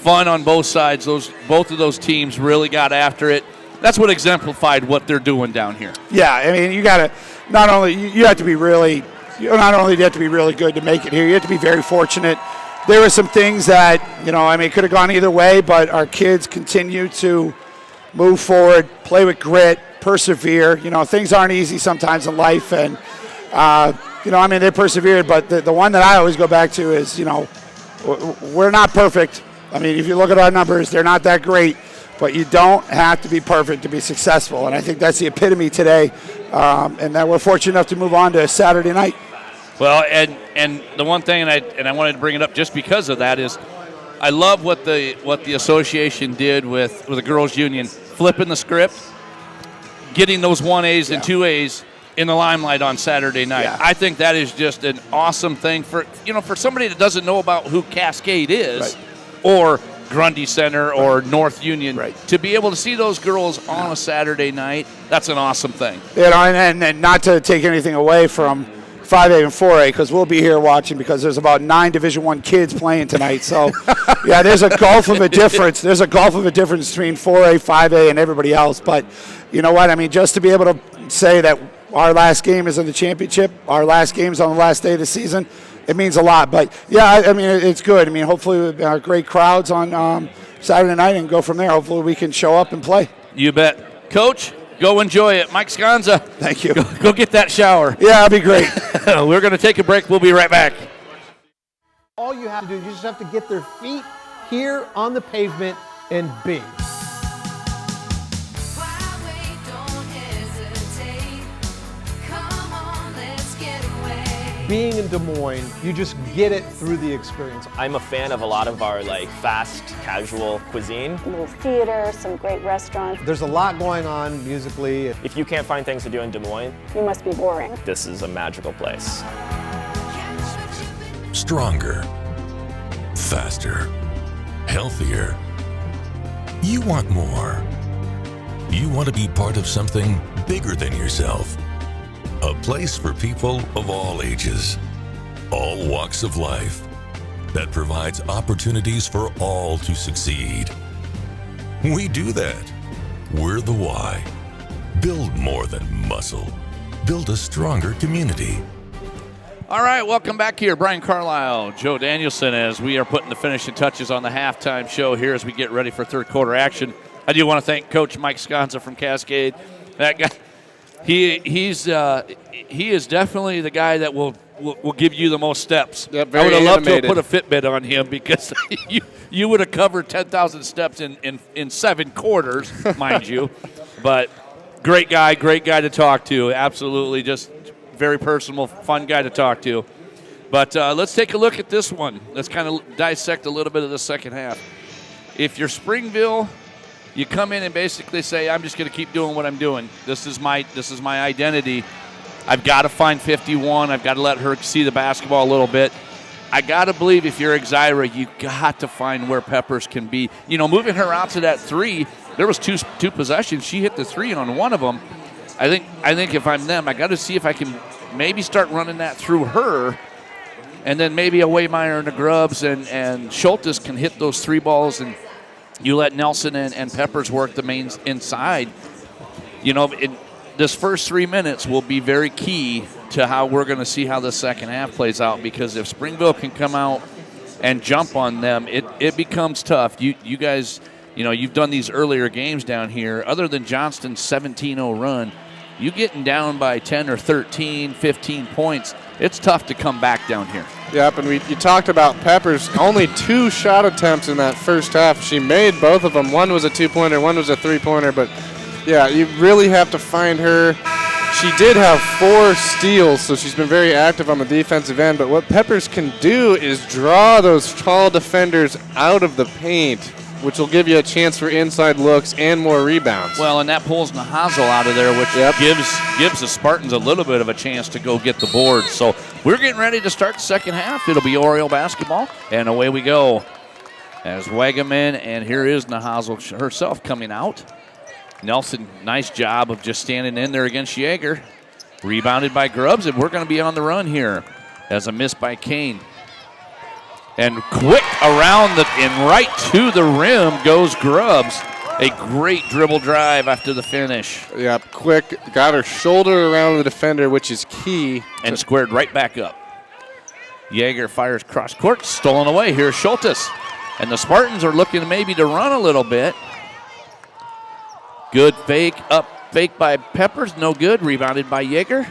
fun on both sides. Both of those teams really got after it. That's what exemplified what they're doing down here. Yeah, I mean, you got to not only you have to be really good to make it here. You have to be very fortunate. There were some things that it could have gone either way, but our kids continue to move forward, play with grit, persevere. Things aren't easy sometimes in life, and they persevered. But the one that I always go back to is we're not perfect. I mean, if you look at our numbers, they're not that great. But you don't have to be perfect to be successful, and I think that's the epitome today, and that we're fortunate enough to move on to Saturday night. Well, and the one thing, and I wanted to bring it up just because of that, is I love what the association did with the girls' union, flipping the script, getting those 1As and 2As in the limelight on Saturday night. Yeah. I think that is just an awesome thing for somebody that doesn't know about who Cascade is, or Grundy Center or North Union, to be able to see those girls on a Saturday night, that's an awesome thing. And not to take anything away from 5A and 4A, because we'll be here watching, because there's about 9 Division I kids playing tonight. So, yeah, there's a gulf of a difference. There's a gulf of a difference between 4A, 5A, and everybody else. But you know what? I mean, just to be able to say that our last game is in the championship, our last game is on the last day of the season, it means a lot. But, yeah, I mean, it's good. I mean, hopefully we have great crowds on Saturday night and go from there. Hopefully we can show up and play. You bet. Coach, go enjoy it. Mike Sconza. Thank you. Go get that shower. Yeah, that'll be great. We're going to take a break. We'll be right back. All you have to do, you just have to get their feet here on the pavement and bing. Being in Des Moines, you just get it through the experience. I'm a fan of a lot of our fast, casual cuisine. A little theater, some great restaurants. There's a lot going on musically. If you can't find things to do in Des Moines, you must be boring. This is a magical place. Stronger, faster, healthier. You want more. You want to be part of something bigger than yourself. A place for people of all ages, all walks of life, that provides opportunities for all to succeed. We do that. We're the why. Build more than muscle. Build a stronger community. All right, welcome back here. Brian Carlisle, Joe Danielson, as we are putting the finishing touches on the halftime show here as we get ready for third quarter action. I do want to thank Coach Mike Sconza from Cascade. That guy, he is definitely the guy that will give you the most steps. Yeah, I would have loved to have animated. put a Fitbit on him, because you would have covered 10,000 steps in 7 quarters, mind you. But great guy to talk to. Absolutely, just very personal, fun guy to talk to. But let's take a look at this one. Let's kind of dissect a little bit of the second half. if you're Springville, you come in and basically say, I'm just going to keep doing what I'm doing. This is my identity. I've got to find 51. I've got to let her see the basketball a little bit. I got to believe if you're Exira, you got to find where Peppers can be. You know, moving her out to that 3, there was two possessions. She hit the 3 on one of them. I think if I'm them, I got to see if I can maybe start running that through her, and then maybe a Waymeyer and a Grubbs and Schultes can hit those 3 balls, and you let Nelson and Peppers work the mains inside. You know, this first 3 minutes will be very key to how we're going to see how the second half plays out, because if Springville can come out and jump on them, it becomes tough. You guys, you know, you've done these earlier games down here. Other than Johnston's 17-0 run, you getting down by 10 or 13, 15 points, it's tough to come back down here. Yep, and you talked about Peppers. Only 2 shot attempts in that first half. She made both of them. One was a 2-pointer, one was a 3-pointer. But, yeah, you really have to find her. She did have 4 steals, so she's been very active on the defensive end. But what Peppers can do is draw those tall defenders out of the paint, which will give you a chance for inside looks and more rebounds. Well, and that pulls Nahazel out of there, which gives the Spartans a little bit of a chance to go get the board. So we're getting ready to start the second half. It'll be Oriole basketball, and away we go. As Wagaman, and here is Nahazel herself coming out. Nelson, nice job of just standing in there against Yeager. Rebounded by Grubbs, and we're going to be on the run here as a miss by Kane. And quick around and right to the rim goes Grubbs. A great dribble drive after the finish. Yep, quick, got her shoulder around the defender, which is key. And squared right back up. Yeager fires cross court, stolen away. Here's Schultes. And the Spartans are looking maybe to run a little bit. Good fake by Peppers, no good. Rebounded by Yeager.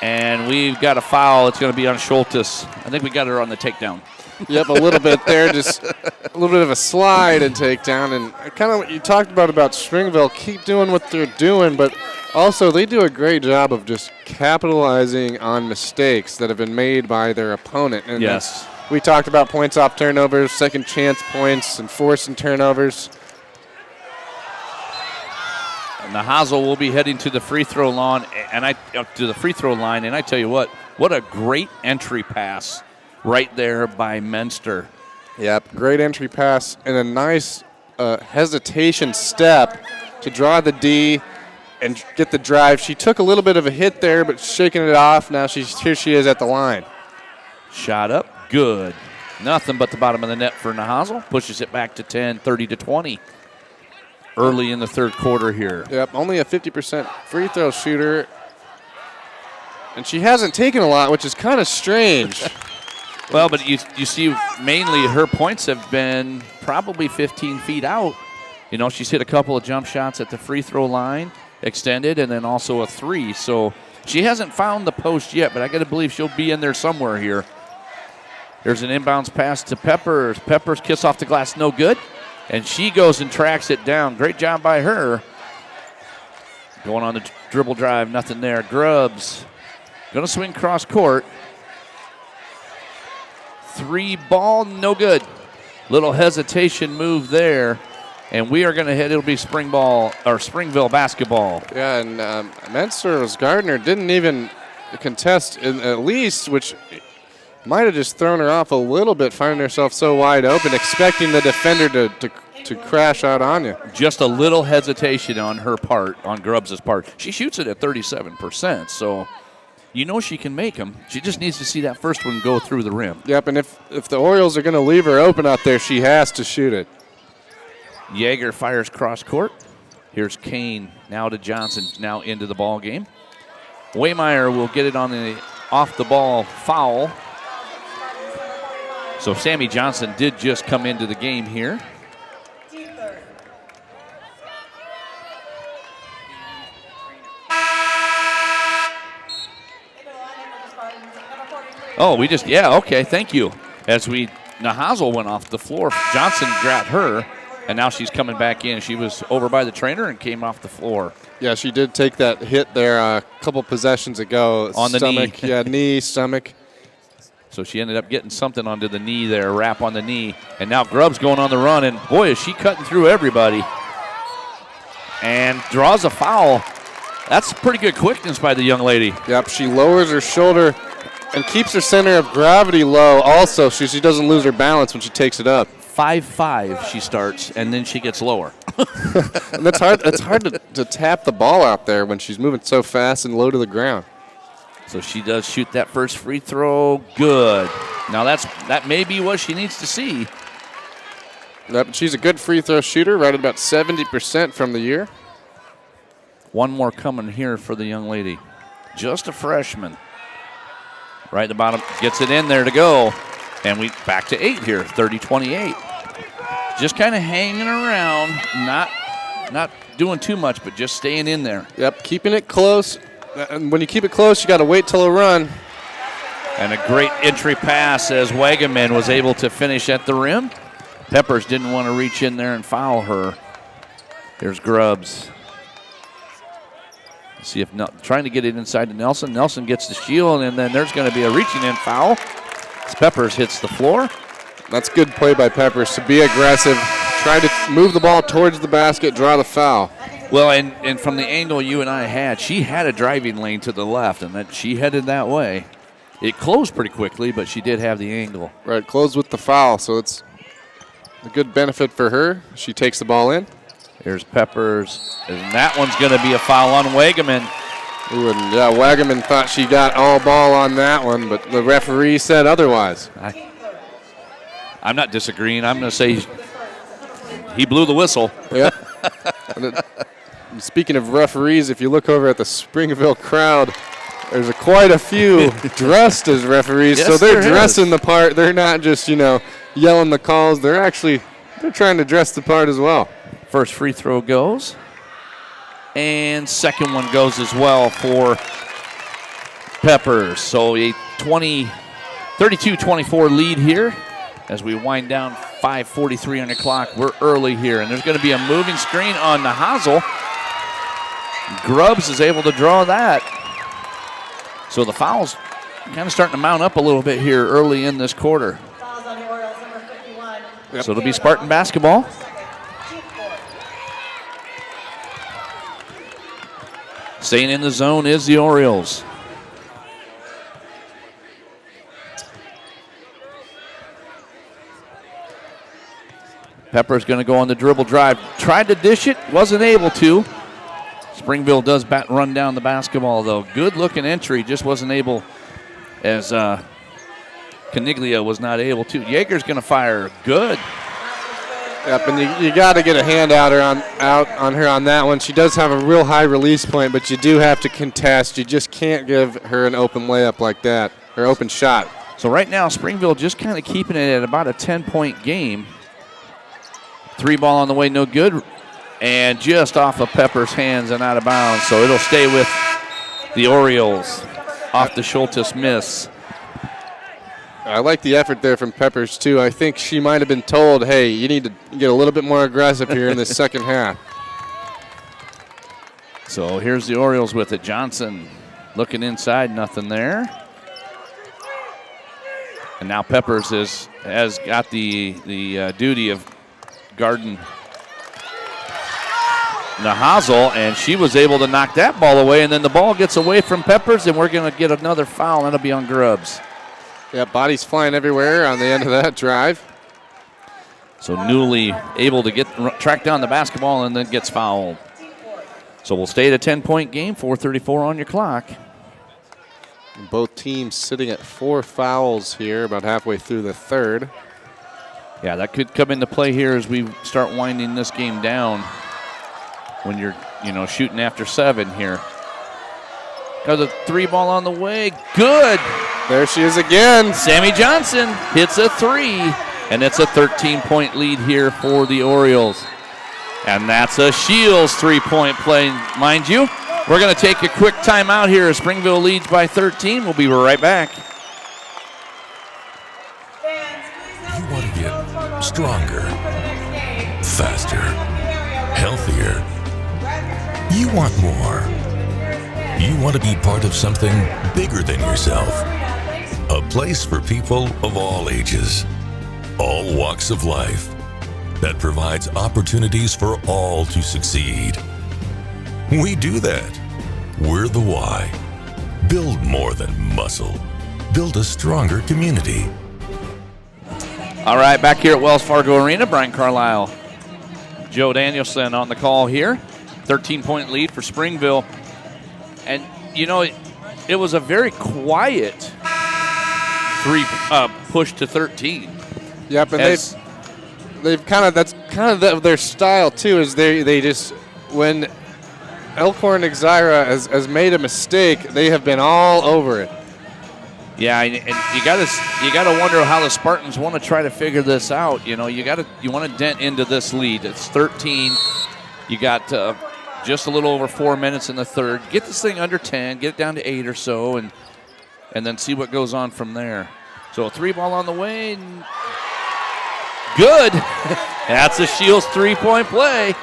And we've got a foul. It's going to be on Schultes. I think we got her on the takedown. Yep, a little bit there, just a little bit of a slide and takedown. And kind of what you talked about Springville, keep doing what they're doing, but also they do a great job of just capitalizing on mistakes that have been made by their opponent. And yes. We talked about points off turnovers, second chance points, and forcing turnovers. Nahazel will be heading to the free throw line, and I tell you what a great entry pass right there by Menster. Yep, great entry pass and a nice hesitation step to draw the D and get the drive. She took a little bit of a hit there, but shaking it off. Now here she is at the line. Shot up, good. Nothing but the bottom of the net for Nahazel. Pushes it back to 10, 30-20. Early in the third quarter here. Yep, only a 50% free throw shooter. And she hasn't taken a lot, which is kind of strange. Well, but you see mainly her points have been probably 15 feet out. You know, she's hit a couple of jump shots at the free throw line, extended, and then also a 3. So she hasn't found the post yet, but I got to believe she'll be in there somewhere here. There's an inbounds pass to Peppers. Peppers kiss off the glass, no good. And she goes and tracks it down. Great job by her. Going on the dribble drive, nothing there. Grubbs going to swing cross court. 3 ball, no good. Little hesitation move there. And we are going to hit, it'll be Springville basketball. Yeah, and Menster Gardner didn't even contest at least, which might have just thrown her off a little bit, finding herself so wide open, expecting the defender to crash out on you. Just a little hesitation on her part, on Grubbs' part. She shoots it at 37%, so you know she can make them. She just needs to see that first one go through the rim. Yep, and if the Orioles are going to leave her open out there, she has to shoot it. Yeager fires cross court. Here's Kane now to Johnson, now into the ball game. Waymeyer will get it on the off the ball foul. So Sammy Johnson did just come into the game here. Oh, okay, thank you. As Nahazel went off the floor, Johnson grabbed her, and now she's coming back in. She was over by the trainer and came off the floor. Yeah, she did take that hit there a couple possessions ago. On the stomach, knee. Yeah, knee, stomach. So she ended up getting something onto the knee there, wrap on the knee. And now Grubbs going on the run, and boy, is she cutting through everybody. And draws a foul. That's pretty good quickness by the young lady. Yep, she lowers her shoulder and keeps her center of gravity low also, so she doesn't lose her balance when she takes it up. 5'5" she starts, and then she gets lower. And that's hard. It's hard to tap the ball out there when she's moving so fast and low to the ground. So she does shoot that first free throw. Good. Now that may be what she needs to see. Yep, she's a good free throw shooter, right at about 70% from the year. One more coming here for the young lady. Just a freshman. Right at the bottom, gets it in there to go. And we back to 8 here, 30-28. Just kind of hanging around, not doing too much, but just staying in there. Yep, keeping it close. And when you keep it close, you got to wait till a run. And a great entry pass as Wagaman was able to finish at the rim. Peppers didn't want to reach in there and foul her. Here's Grubbs. See if trying to get it inside to Nelson. Nelson gets the shield, and then there's going to be a reaching in foul. As Peppers hits the floor. That's good play by Peppers to be aggressive, try to move the ball towards the basket, draw the foul. Well, and from the angle you and I had, she had a driving lane to the left, and that she headed that way. It closed pretty quickly, but she did have the angle. Right, closed with the foul, so it's a good benefit for her. She takes the ball in. Here's Peppers, and that one's going to be a foul on Wagaman. Ooh, and yeah, Wagaman thought she got all ball on that one, but the referee said otherwise. I'm not disagreeing. I'm going to say he blew the whistle. Yeah. Speaking of referees, if you look over at the Springville crowd, there's quite a few dressed as referees. Yes, so they're there dressing is. the part. They're not just, yelling the calls. They're trying to dress the part as well. First free throw goes. And second one goes as well for Peppers. So a 32-24 lead here as we wind down. 5:43 on the clock. We're early here, and there's going to be a moving screen on the Hazel. Grubbs is able to draw that. So the foul's kind of starting to mount up a little bit here early in this quarter. Yep. So it'll be Spartan basketball. Staying in the zone is the Orioles. Pepper's going to go on the dribble drive. Tried to dish it, wasn't able to. Springville does run down the basketball, though. Good looking entry, just wasn't able, as Caniglia was not able to. Yeager's going to fire. Good. Yep, and you got to get a hand out on her on that one. She does have a real high release point, but you do have to contest. You just can't give her an open layup like that, or open shot. So right now, Springville just kind of keeping it at about a 10-point game. 3 ball on the way, no good. And just off of Pepper's hands and out of bounds. So it'll stay with the Orioles off the Schultes miss. I like the effort there from Peppers, too. I think she might have been told, hey, you need to get a little bit more aggressive here in this second half. So here's the Orioles with it. Johnson looking inside, nothing there. And now Peppers has got the duty of guarding Nahazel, and she was able to knock that ball away, and then the ball gets away from Peppers, and we're going to get another foul, and it'll be on Grubbs. Yeah, bodies flying everywhere on the end of that drive. So Newly able to track down the basketball and then gets fouled. So we'll stay at a 10-point game, 4:34 on your clock. Both teams sitting at 4 fouls here, about halfway through the third. Yeah, that could come into play here as we start winding this game down when you're, shooting after 7 here. Got the 3 ball on the way. Good. There she is again. Sammy Johnson hits a 3, and it's a 13-point lead here for the Orioles. And that's a Shields 3-point play, mind you. We're going to take a quick timeout here as Springville leads by 13. We'll be right back. You want to get stronger, faster, healthier. You want more. You want to be part of something bigger than yourself. A place for people of all ages, all walks of life, that provides opportunities for all to succeed. We do that. We're the why. Build more than muscle. Build a stronger community. All right, back here at Wells Fargo Arena, Brian Carlisle, Joe Danielson on the call here. 13-point lead for Springville. And, you know, it was a very quiet push to 13. Yep, and they've kind of, that's kind of their style too, is they just, when Elkhorn Exira has made a mistake, they have been all over it. Yeah, and you gotta wonder how the Spartans want to try to figure this out. You know, you want to dent into this lead. It's 13. You got just a little over 4 minutes in the third. Get this thing under 10. Get it down to 8 or so, and then see what goes on from there. So a 3-ball on the way. And good. That's a Shields 3-point play.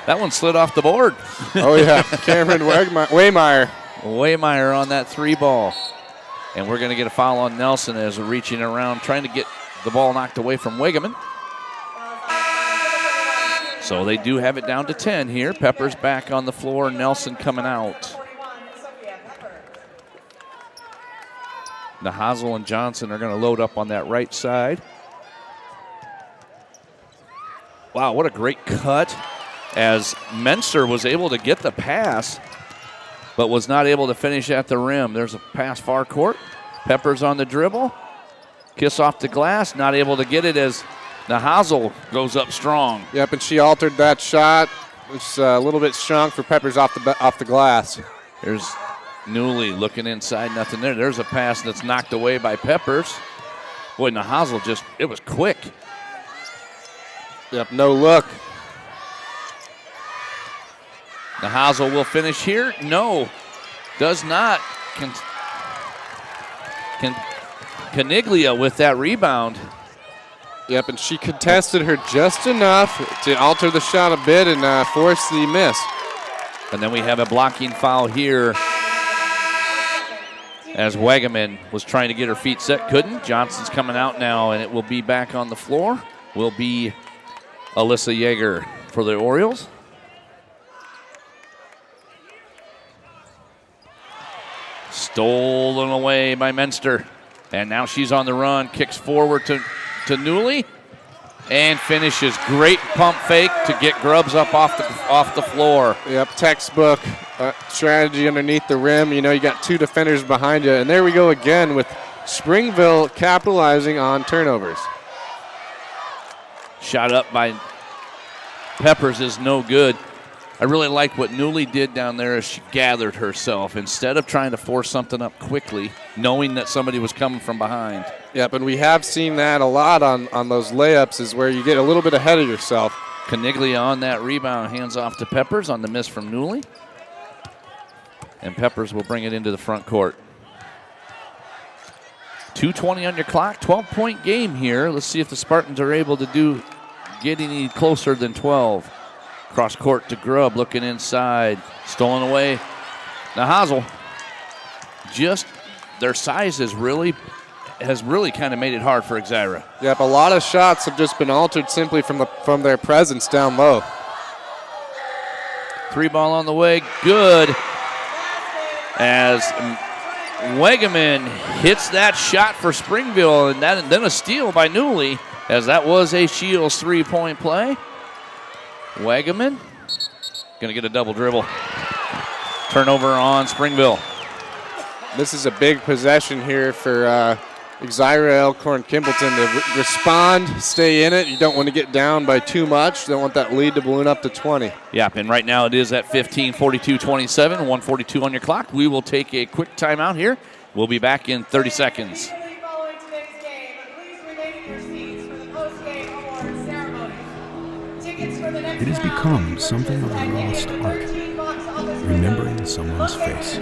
That one slid off the board. Oh, yeah. Cameron Waymeyer. Waymeyer on that 3-ball. And we're going to get a foul on Nelson as we're reaching around, trying to get the ball knocked away from Wegeman. So they do have it down to 10 here. Peppers back on the floor. Nelson coming out. Nahazl and Johnson are going to load up on that right side. Wow, what a great cut, as Menser was able to get the pass, but was not able to finish at the rim. There's a pass far court. Peppers on the dribble. Kiss off the glass, not able to get it as Nahazl goes up strong. Yep, and she altered that shot. It's a little bit strong for Peppers off the glass. There's Newley looking inside, nothing there. There's a pass that's knocked away by Peppers. Boy, Nahazl it was quick. Yep, no look. Nahazl will finish here. No, does not. Caniglia with that rebound. Yep, and she contested her just enough to alter the shot a bit and force the miss. And then we have a blocking foul here as Wegeman was trying to get her feet set, couldn't. Johnson's coming out now, and it will be back on the floor. Will be Alyssa Yeager for the Orioles. Stolen away by Menster. And now she's on the run, kicks forward to Newley, and finishes. Great pump fake to get Grubbs up off the floor. Yep, textbook strategy underneath the rim. You know, you got two defenders behind you. And there we go again with Springville capitalizing on turnovers. Shot up by Peppers is no good. I really like what Newley did down there as she gathered herself instead of trying to force something up quickly, knowing that somebody was coming from behind. Yep, and we have seen that a lot on those layups, is where you get a little bit ahead of yourself. Caniglia on that rebound, hands off to Peppers on the miss from Newley. And Peppers will bring it into the front court. 2:20 on your clock, 12-point game here. Let's see if the Spartans are able to get any closer than 12. Cross court to Grubb, looking inside. Stolen away. Nahazl, just their size has really kind of made it hard for Exira. Yep, a lot of shots have just been altered simply from their presence down low. 3-ball on the way, good. As Wegeman hits that shot for Springville, and then a steal by Newley, as that was a Shields 3-point play. Wegeman going to get a double dribble. Turnover on Springville. This is a big possession here for Exira, Elkhorn, Kimballton to respond, stay in it. You don't want to get down by too much. You don't want that lead to balloon up to 20. Yeah, and right now it is at 15, 42-27, 142 on your clock. We will take a quick timeout here. We'll be back in 30 seconds. It has become something of a lost art. Remembering someone's face.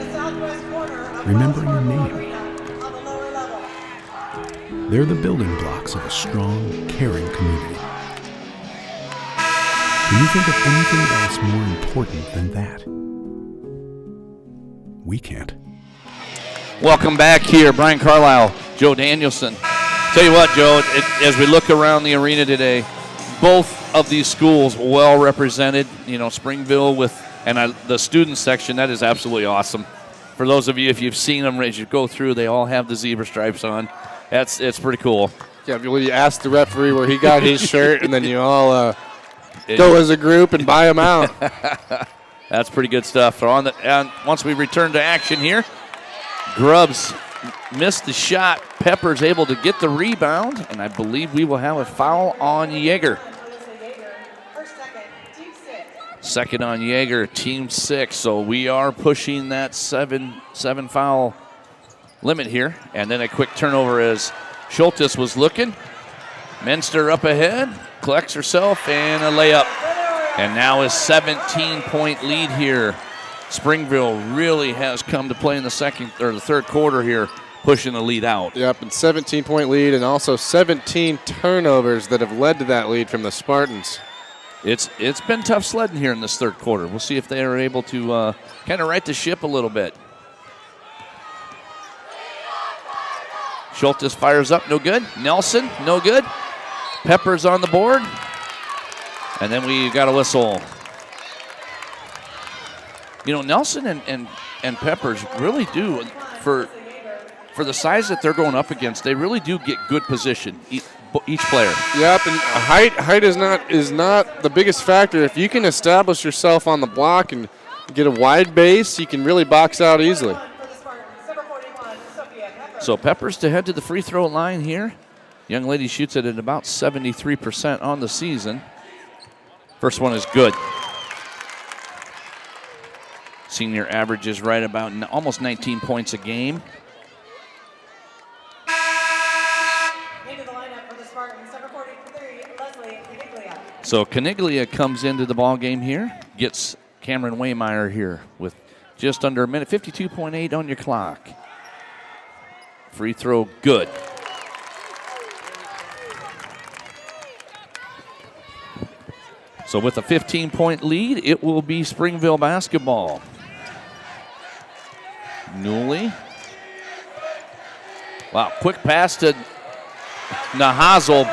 Remembering a name. They're the building blocks of a strong, caring community. Can you think of anything else more important than that? We can't. Welcome back here, Brian Carlisle, Joe Danielson. Tell you what, Joe, as we look around the arena today, both of these schools well represented. You know, Springville and the student section, that is absolutely awesome. For those of you, if you've seen them as you go through, they all have the zebra stripes on. It's pretty cool. Yeah, you ask the referee where he got his shirt, and then you all go as a group and buy them out. That's pretty good stuff. And once we return to action here, Grubbs missed the shot. Pepper's able to get the rebound, and I believe we will have a foul on Yeager. Second on Yeager, team 6. So we are pushing that seven foul limit here. And then a quick turnover as Schultes was looking. Menster up ahead, collects herself, and a layup. And now a 17-point lead here. Springville really has come to play in the third quarter here, pushing the lead out. Yep, and 17-point lead, and also 17 turnovers that have led to that lead from the Spartans. It's been tough sledding here in this third quarter. We'll see if they are able to kind of right the ship a little bit. Schultes fires up, no good. Nelson, no good. Pepper's on the board. And then we got a whistle. You know, Nelson and Peppers really do, for the size that they're going up against, they really do get good position, each player. Yep, and height is not the biggest factor. If you can establish yourself on the block and get a wide base, you can really box out easily. So Peppers to head to the free throw line here. Young lady shoots it at about 73% on the season. First one is good. Senior averages right about almost 19 points a game. So Caniglia comes into the ball game here, gets Cameron Waymeyer here with just under a minute, 52.8 on your clock. Free throw good. So with a 15-point lead, it will be Springville basketball. Newley. Wow, quick pass to Nahazel.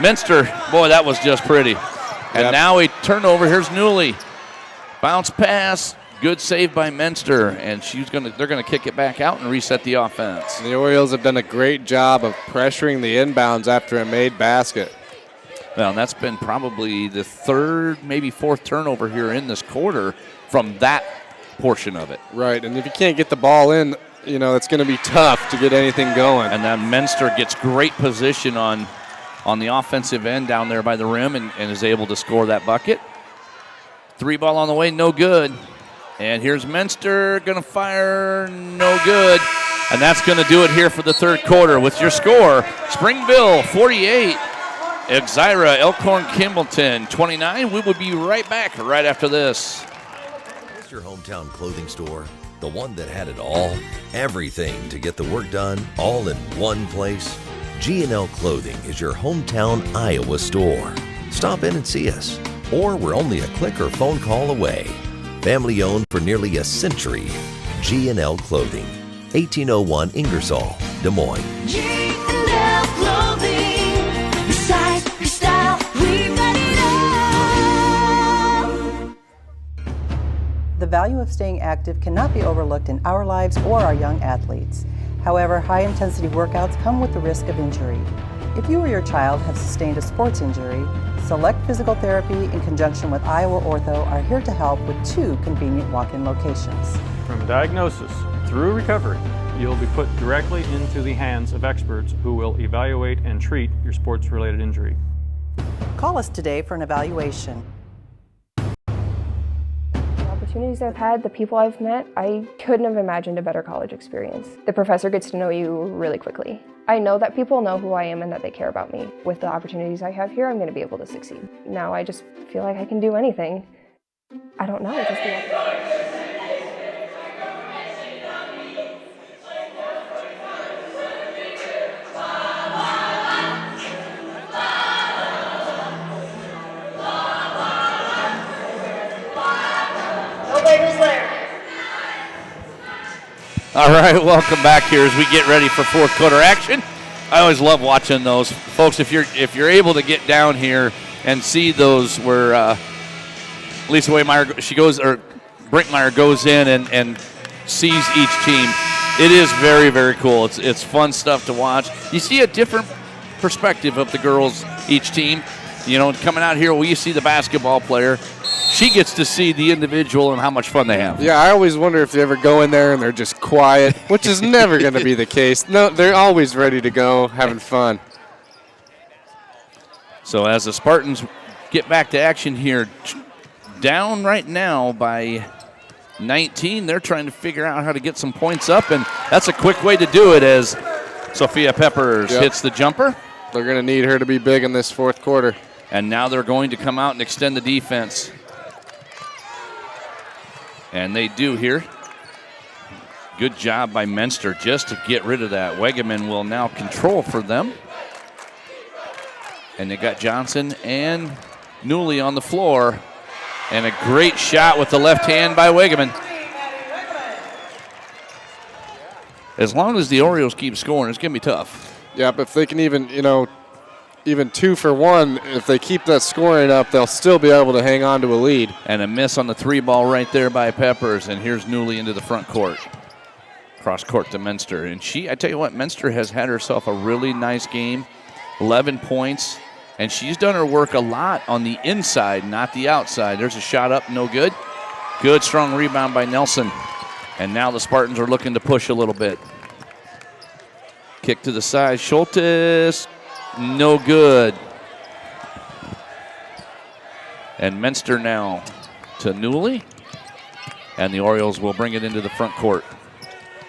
Minster, boy, that was just pretty. And now a turnover. Here's Newley. Bounce pass. Good save by Minster. And they're gonna kick it back out and reset the offense. The Orioles have done a great job of pressuring the inbounds after a made basket. Well, and that's been probably the third, maybe fourth turnover here in this quarter from that portion of it. Right, and if you can't get the ball in, you know, it's going to be tough to get anything going. And then Minster gets great position on the offensive end down there by the rim and is able to score that bucket. 3 ball on the way, no good. And here's Minster, going to fire, no good. And that's going to do it here for the third quarter with your score, Springville 48. Exira Elkhorn Kimballton 29. We will be right back right after this. It's your hometown clothing store, the one that had it all, everything to get the work done, all in one place. G&L Clothing is your hometown Iowa store. Stop in and see us, or we're only a click or phone call away. Family owned for nearly a century. G&L Clothing, 1801 Ingersoll, Des Moines. G&L Clothing. Your size, your style, we've got it all. The value of staying active cannot be overlooked in our lives or our young athletes. However, high-intensity workouts come with the risk of injury. If you or your child have sustained a sports injury, Select Physical Therapy in conjunction with Iowa Ortho are here to help with 2 convenient walk-in locations. From diagnosis through recovery, you'll be put directly into the hands of experts who will evaluate and treat your sports-related injury. Call us today for an evaluation. The opportunities I've had, the people I've met, I couldn't have imagined a better college experience. The professor gets to know you really quickly. I know that people know who I am and that they care about me. With the opportunities I have here, I'm going to be able to succeed. Now I just feel like I can do anything. I don't know, just the All right, welcome back here as we get ready for fourth quarter action. I always love watching those, folks. If you're able to get down here and see those where Lisa Brinkmeyer goes in and sees each team, it is very, very cool. It's fun stuff to watch. You see a different perspective of the girls, each team. You know, coming out here, you see the basketball player. She gets to see the individual and how much fun they have. Yeah, I always wonder if they ever go in there and they're just quiet, which is never going to be the case. No, they're always ready to go, having fun. So as the Spartans get back to action here, down right now by 19, they're trying to figure out how to get some points up, and that's a quick way to do it as Sophia Peppers hits the jumper. They're going to need her to be big in this fourth quarter. And now they're going to come out and extend the defense. And they do here. Good job by Menster just to get rid of that. Wegeman will now control for them. And they got Johnson and Newley on the floor. And a great shot with the left hand by Wegeman. As long as the Orioles keep scoring, it's going to be tough. Yeah, but if they can even 2 for 1, if they keep that scoring up, they'll still be able to hang on to a lead. And a miss on the 3 ball right there by Peppers. And here's Newley into the front court. Cross court to Menster. And I tell you what, Menster has had herself a really nice game. 11 points. And she's done her work a lot on the inside, not the outside. There's a shot up, no good. Good, strong rebound by Nelson. And now the Spartans are looking to push a little bit. Kick to the side. Schultes. No good. And Menster now to Newley. And the Orioles will bring it into the front court.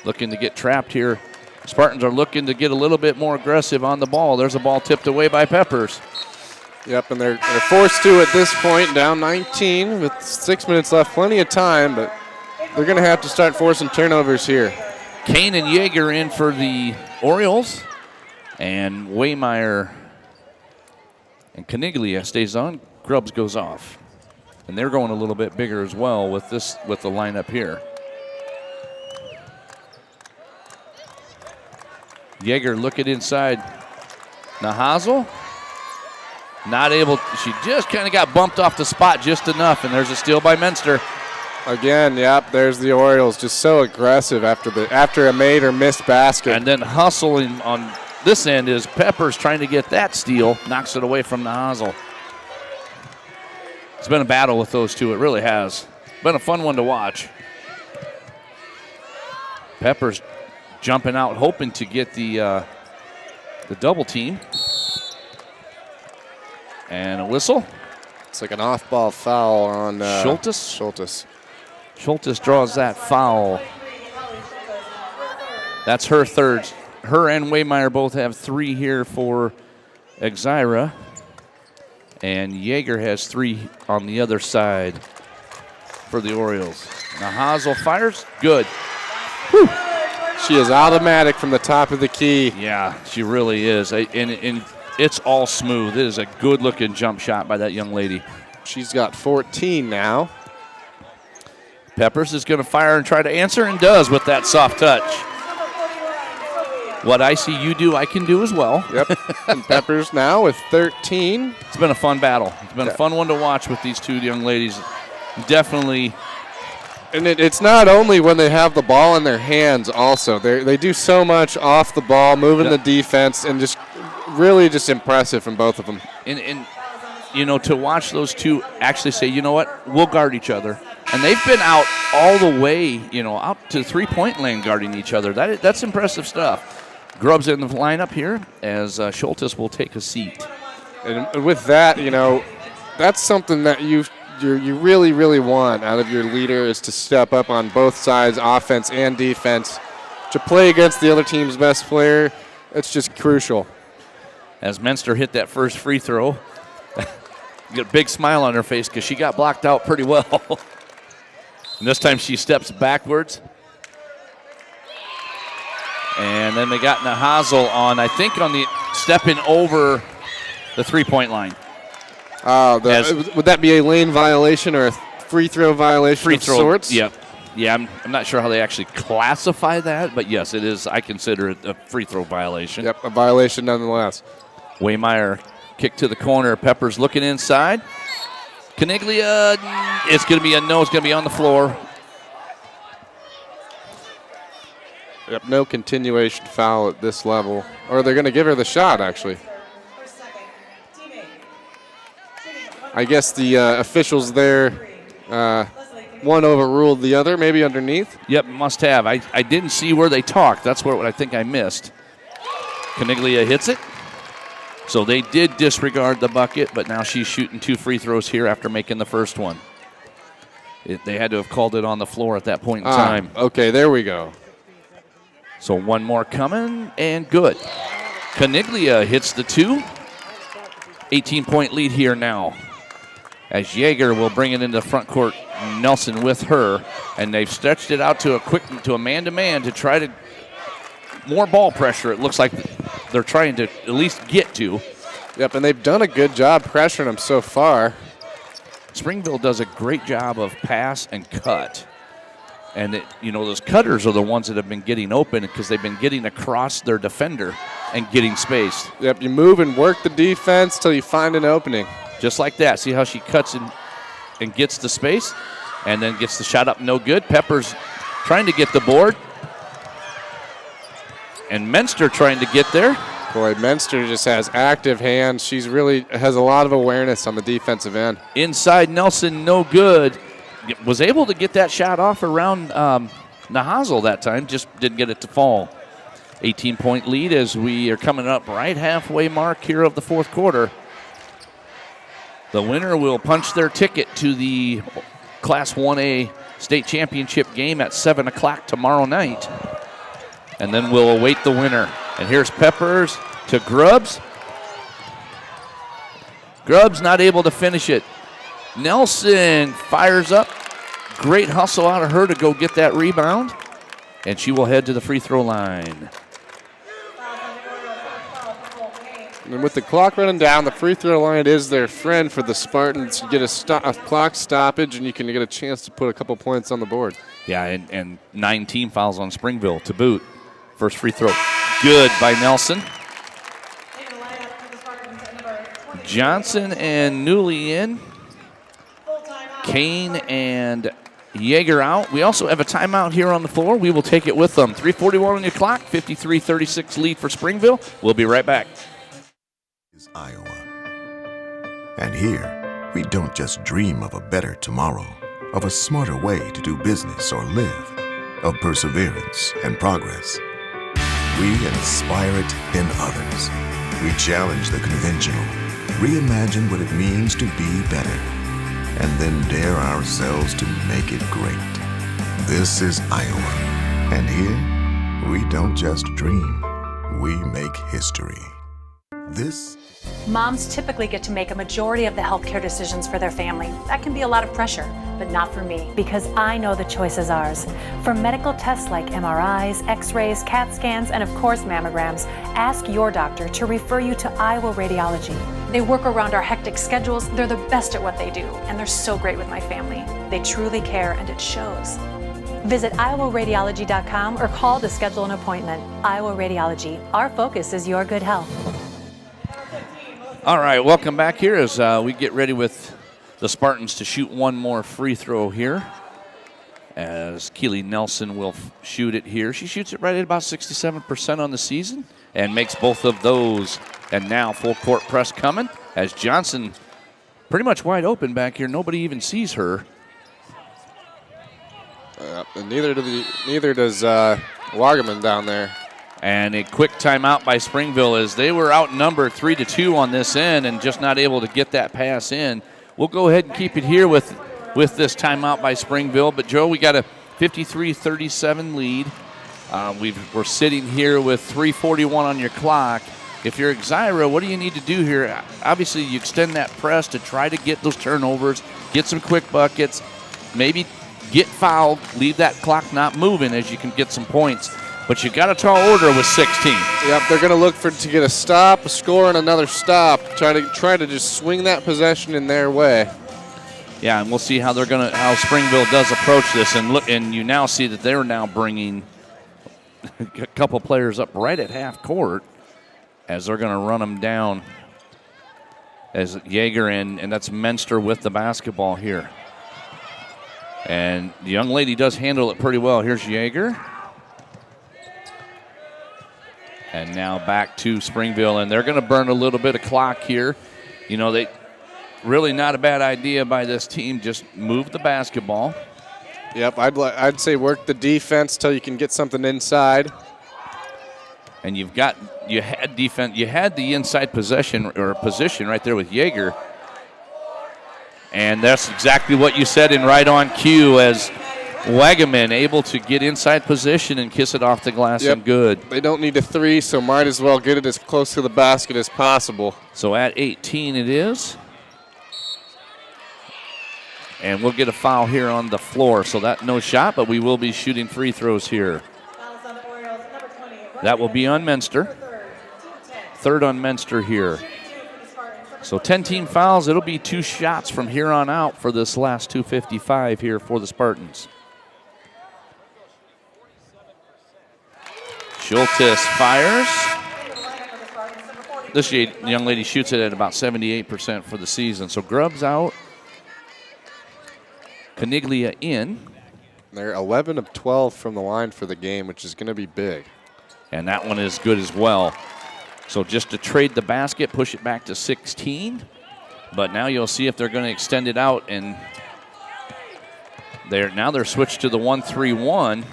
Looking to get trapped here. Spartans are looking to get a little bit more aggressive on the ball. There's a ball tipped away by Peppers. Yep, and they're forced to at this point, down 19 with 6 minutes left. Plenty of time, but they're going to have to start forcing turnovers here. Kane and Yeager in for the Orioles. And Waymeyer and Caniglia stays on. Grubbs goes off. And they're going a little bit bigger as well with the lineup here. Yeager looking inside. Nahazel. Not able. She just kind of got bumped off the spot just enough. And there's a steal by Menster. Again, yep, there's the Orioles just so aggressive after a made or missed basket. And then hustling on this end is Peppers trying to get that steal. Knocks it away from Nahazel. It's been a battle with those two. It really has. Been a fun one to watch. Peppers jumping out, hoping to get the double team. And a whistle. It's like an off-ball foul on Schultes. Schultes draws that foul. That's her third. Her and Waymeyer both have 3 here for Exira. And Yeager has 3 on the other side for the Orioles. Nahazel fires. Good. Whew. She is automatic from the top of the key. Yeah, she really is. And it's all smooth. It is a good-looking jump shot by that young lady. She's got 14 now. Peppers is going to fire and try to answer, and does with that soft touch. What I see you do, I can do as well. Yep. And Peppers now with 13. It's been a fun battle. It's been a fun one to watch with these 2 young ladies. Definitely. And it's not only when they have the ball in their hands also. They do so much off the ball, moving the defense, and just really just impressive from both of them. And to watch those 2 actually say, you know what, we'll guard each other. And they've been out all the way, out to 3-point lane guarding each other. That's impressive stuff. Grubbs in the lineup here as Schultes will take a seat. And with that, that's something that you really, really want out of your leader is to step up on both sides, offense and defense. To play against the other team's best player, it's just crucial. As Menster hit that first free throw, get a big smile on her face because she got blocked out pretty well. And this time she steps backwards. And then they got Nahazel on, I think, on the stepping over the 3-point line. Would that be a lane violation or a free throw violation of sorts? Yep. Yeah, I'm not sure how they actually classify that, but yes, it is. I consider it a free throw violation. Yep, a violation nonetheless. Waymeyer kick to the corner. Peppers looking inside. Caniglia, it's going to be a no. It's going to be on the floor. Yep, no continuation foul at this level. Or they're going to give her the shot, actually. I guess the officials there, one overruled the other, maybe underneath. Yep, must have. I didn't see where they talked. That's what I think I missed. Caniglia hits it. So they did disregard the bucket, but now she's shooting 2 free throws here after making the first one. They had to have called it on the floor at that point in time. Okay, there we go. So one more coming, and good. Caniglia hits the 2. 18-point lead here now. As Yeager will bring it into the front court, Nelson with her, and they've stretched it out to a man-to-man to try to more ball pressure. It looks like they're trying to at least get to. Yep, and they've done a good job pressuring them so far. Springville does a great job of pass and cut. And, those cutters are the ones that have been getting open because they've been getting across their defender and getting space. Yep, you move and work the defense till you find an opening. Just like that. See how she cuts and gets the space and then gets the shot up, no good. Peppers trying to get the board. And Menster trying to get there. Boy, Menster just has active hands. She's really has a lot of awareness on the defensive end. Inside Nelson, no good. Was able to get that shot off around Nahazel that time, just didn't get it to fall. 18-point lead as we are coming up right halfway mark here of the fourth quarter. The winner will punch their ticket to the Class 1A state championship game at 7 o'clock tomorrow night. And then we'll await the winner. And here's Peppers to Grubbs. Grubbs not able to finish it. Nelson fires up. Great hustle out of her to go get that rebound. And she will head to the free throw line. And with the clock running down, the free throw line is their friend for the Spartans. You get a clock stoppage, and you can get a chance to put a couple points on the board. Yeah, and 9 team fouls on Springville to boot. First free throw, good by Nelson. Johnson and Newly in. Kane and Yeager out. We also have a timeout here on the floor. We will take it with them. 3:41 on your clock, 53-36 lead for Springville. We'll be right back. Is Iowa. And here, we don't just dream of a better tomorrow, of a smarter way to do business or live, of perseverance and progress. We inspire it in others. We challenge the conventional, reimagine what it means to be better, and then dare ourselves to make it great. This is Iowa. And here, we don't just dream, we make history. This Moms typically get to make a majority of the healthcare decisions for their family. That can be a lot of pressure, but not for me, because I know the choice is ours. For medical tests like MRIs, X-rays, CAT scans, and of course mammograms, ask your doctor to refer you to Iowa Radiology. They work around our hectic schedules, they're the best at what they do, and they're so great with my family. They truly care, and it shows. Visit iowaradiology.com or call to schedule an appointment. Iowa Radiology, our focus is your good health. All right, welcome back here as we get ready with the Spartans to shoot one more free throw here. As Keely Nelson will shoot it here. She shoots it right at about 67% on the season and makes both of those. And now full court press coming as Johnson pretty much wide open back here. Nobody even sees her. And neither does Wagaman down there. And a quick timeout by Springville as they were outnumbered 3-2 on this end and just not able to get that pass in. We'll go ahead and keep it here with this timeout by Springville. But, Joe, we got a 53-37 lead. We're sitting here with 3:41 on your clock. If you're Exira, what do you need to do here? Obviously, you extend that press to try to get those turnovers, get some quick buckets, maybe get fouled, leave that clock not moving as you can get some points. But you got a tall order with 16. Yep, they're going to look to get a stop, a score, and another stop. Try to just swing that possession in their way. Yeah, and we'll see how how Springville does approach this. And look, and you now see that they're now bringing a couple players up right at half court as they're going to run them down. As Yeager and that's Menster with the basketball here. And the young lady does handle it pretty well. Here's Yeager. And now back to Springville, and they're going to burn a little bit of clock here. You know, they really not a bad idea by this team. Just move the basketball. Yep, I'd say work the defense till you can get something inside. And you had defense. You had the inside position right there with Yeager. And that's exactly what you said in right on cue as Wagaman able to get inside position and kiss it off the glass and good. They don't need a three, so might as well get it as close to the basket as possible. So at 18 it is. And we'll get a foul here on the floor. So that no shot, but we will be shooting free throws here. That will be on Menster. Third on Menster here. So 10 team fouls. It'll be 2 shots from here on out for this last 2:55 here for the Spartans. Schultes fires. This young lady shoots it at about 78% for the season. So Grubbs out. Caniglia in. They're 11 of 12 from the line for the game, which is going to be big. And that one is good as well. So just to trade the basket, push it back to 16. But now you'll see if they're going to extend it out. And they're switched to the 1-3-1.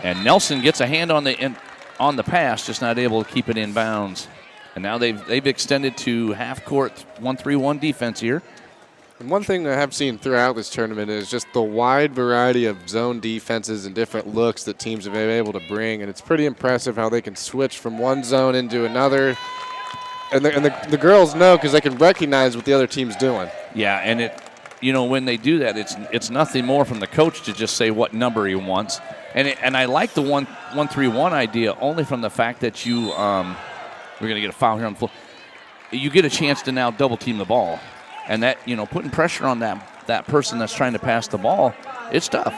And Nelson gets a hand on the pass, just not able to keep it in bounds. And now they've extended to half court 1-3-1 defense here. And one thing that I have seen throughout this tournament is just the wide variety of zone defenses and different looks that teams have been able to bring. And it's pretty impressive how they can switch from one zone into another. And the girls know because they can recognize what the other team's doing. Yeah, and when they do that, it's nothing more from the coach to just say what number he wants. And I like the 1-3-1 idea only from the fact that we're going to get a foul here on the floor. You get a chance to now double team the ball. And that, putting pressure on that person that's trying to pass the ball, it's tough.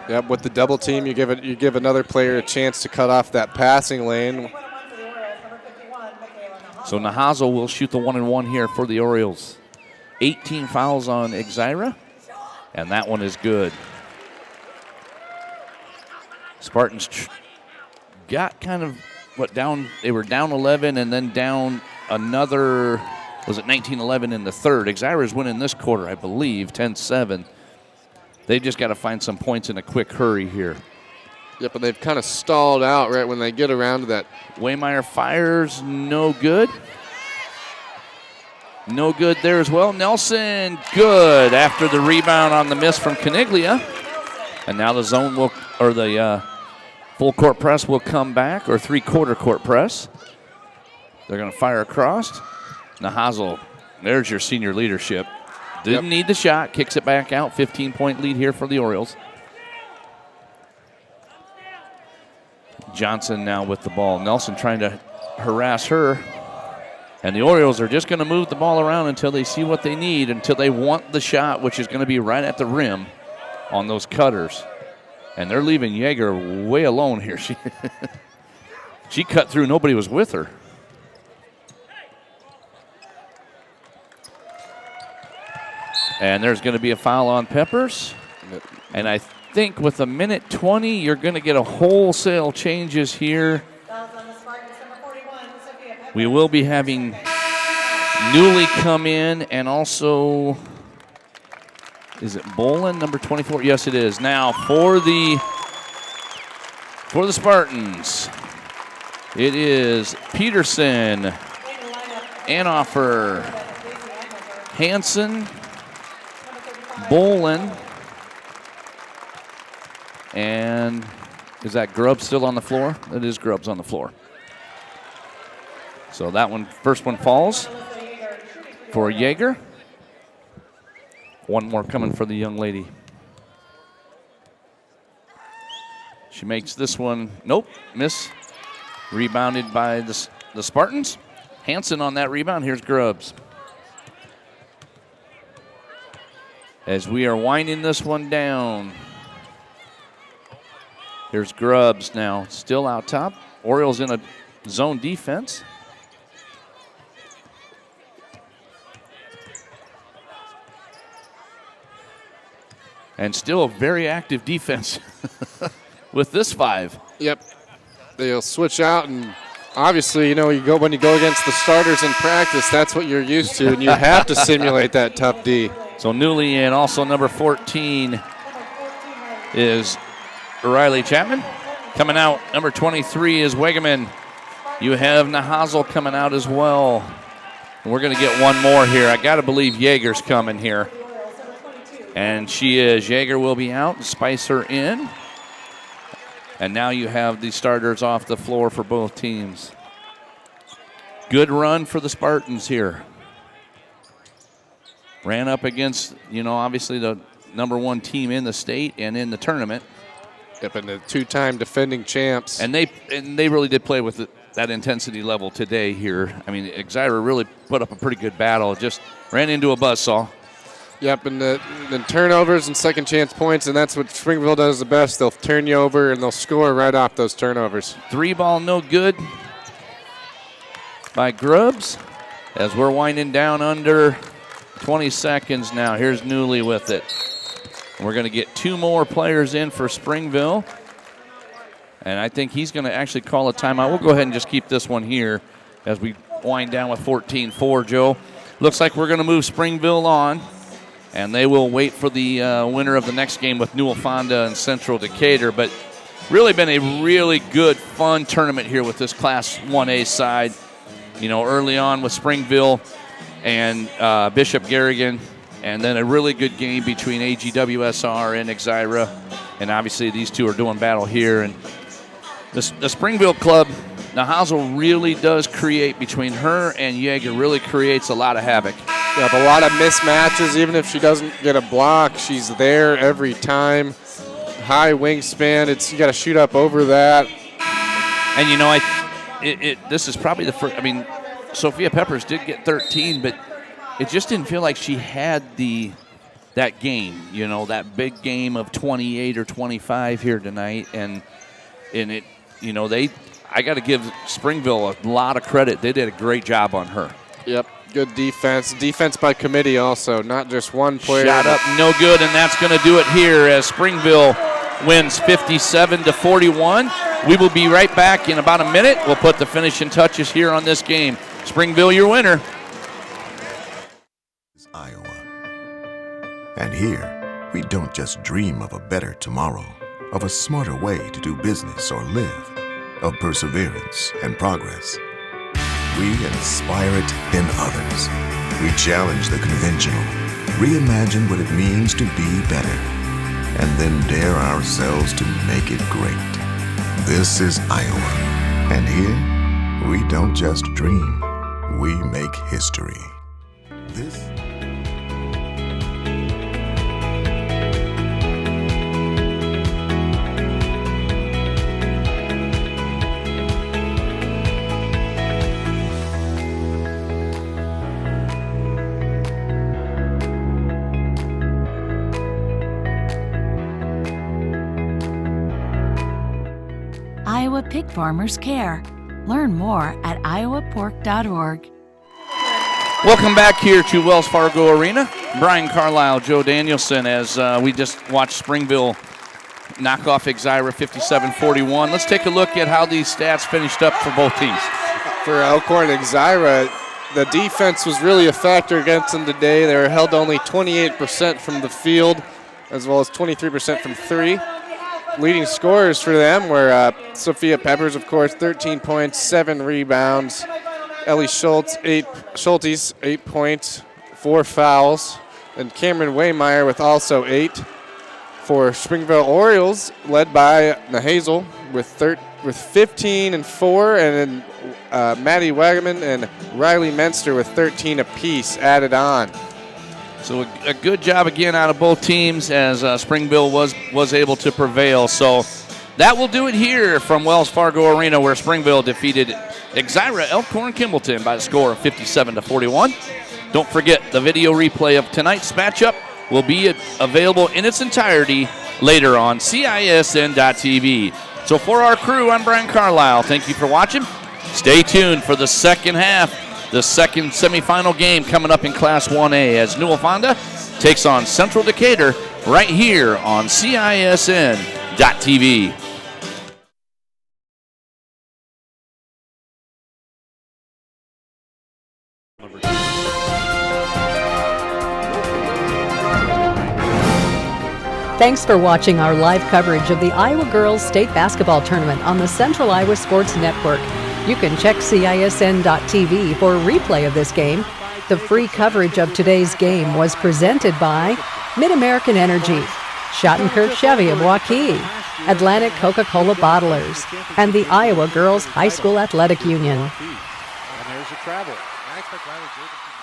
Yep, with the double team, you give another player a chance to cut off that passing lane. So Nahazo will shoot the 1-and-1 here for the Orioles. 18 fouls on Exira, and that one is good. Spartans got kind of down. They were down 11 and then down another. Was it 19-11 in the third? Exira's winning this quarter, I believe, 10-7. They've just got to find some points in a quick hurry here. Yep, and they've kind of stalled out right when they get around to that. Waymeyer fires, no good. No good there as well. Nelson, good after the rebound on the miss from Caniglia. And now the zone the full court press will come back, or 3/4 court press. They're going to fire across. Nahazel, there's your senior leadership. Didn't need the shot, kicks it back out. 15-point lead here for the Orioles. Johnson now with the ball. Nelson trying to harass her. And the Orioles are just going to move the ball around until they see what they need, until they want the shot, which is going to be right at the rim on those cutters. And they're leaving Yeager way alone here. She cut through. Nobody was with her. And there's going to be a foul on Peppers. And I think with 1:20, you're going to get a wholesale changes here. We will be having newly come in, and also, is it Bolin, number 24? Yes, it is. Now for the Spartans, it is Peterson, Anoffer, Hansen, Bolin, and is that Grubbs still on the floor? It is Grubbs on the floor. So that one, first one falls for Yeager. One more coming for the young lady. She makes this one, nope, miss. Rebounded by the Spartans. Hansen on that rebound. Here's Grubbs. as we are winding this one down. Here's Grubbs now, still out top. Orioles in a zone defense. And still a very active defense with this 5. Yep. They'll switch out, and obviously, you know, when you go against the starters in practice, that's what you're used to, and you have to simulate that tough D. So newly in, also number 14 is Riley Chapman. Coming out, number 23 is Wegeman. You have Nahazel coming out as well. And we're going to get one more here. I got to believe Yeager's coming here. And she is. Yeager will be out and Spicer in. And now you have the starters off the floor for both teams. Good run for the Spartans here. Ran up against, you know, obviously the number 1 team in the state and in the tournament. Yep, and the 2-time defending champs. And they really did play with that intensity level today here. I mean, Exira really put up a pretty good battle. Just ran into a buzzsaw. Yep, and the turnovers and second chance points, and that's what Springville does the best. They'll turn you over, and they'll score right off those turnovers. 3 ball, no good by Grubbs as we're winding down under 20 seconds now. Here's Newley with it. We're going to get 2 more players in for Springville. And I think he's going to actually call a timeout. We'll go ahead and just keep this one here as we wind down with 14-4, Joe. Looks like we're going to move Springville on. And they will wait for the winner of the next game with Newell Fonda and Central Decatur. But really been a really good, fun tournament here with this Class 1A side. You know, early on with Springville and Bishop Garrigan. And then a really good game between IGHSAU and Exira. And obviously these two are doing battle here. And the Springville club, Nahazel really does create between her and Yeager, really creates a lot of havoc. Yep, a lot of mismatches. Even if she doesn't get a block, she's there every time. High wingspan. You got to shoot up over that. And you know, this is probably the first. I mean, Sophia Peppers did get 13, but it just didn't feel like she had that game. You know, that big game of 28 or 25 here tonight, and it. You know, I got to give Springville a lot of credit. They did a great job on her. Yep. Good defense. Defense by committee also, not just one player. Shot up, no good, and that's going to do it here as Springville wins 57-41. We will be right back in about a minute. We'll put the finishing touches here on this game. Springville, your winner. Iowa. And here, we don't just dream of a better tomorrow, of a smarter way to do business or live, of perseverance and progress. We inspire it in others. We challenge the conventional, reimagine what it means to be better, and then dare ourselves to make it great. This is Iowa, and here, we don't just dream, we make history. This Iowa pig farmers care. Learn more at iowapork.org. Welcome back here to Wells Fargo Arena. Brian Carlisle, Joe Danielson, as we just watched Springville knock off Exira 57-41. Let's take a look at how these stats finished up for both teams. For Elkhorn and Exira, the defense was really a factor against them today. They were held to only 28% from the field, as well as 23% from 3. Leading scorers for them were Sophia Peppers, of course, 13 points, 7 rebounds. Ellie Schultz, 8 points, 4 fouls. And Cameron Waymeyer with also 8. For Springville Orioles, led by Nahazel with 15 and 4, and then Maddie Wagaman and Riley Menster with 13 apiece added on. So a good job again out of both teams as Springville was able to prevail. So that will do it here from Wells Fargo Arena, where Springville defeated Exira Elkhorn Kimballton by the score of 57-41. Don't forget the video replay of tonight's matchup will be available in its entirety later on CISN.TV. So for our crew, I'm Brian Carlisle. Thank you for watching. Stay tuned for the second half, the second semifinal game coming up in Class 1A as Newell Fonda takes on Central Decatur right here on CISN.TV. Thanks for watching our live coverage of the Iowa Girls State Basketball Tournament on the Central Iowa Sports Network. You can check CISN.TV for a replay of this game. The free coverage of today's game was presented by Mid-American Energy, Schottenkirk Chevy of Waukee, Atlantic Coca-Cola Bottlers, and the Iowa Girls High School Athletic Union. And there's a travel. I expect Riley Jacobs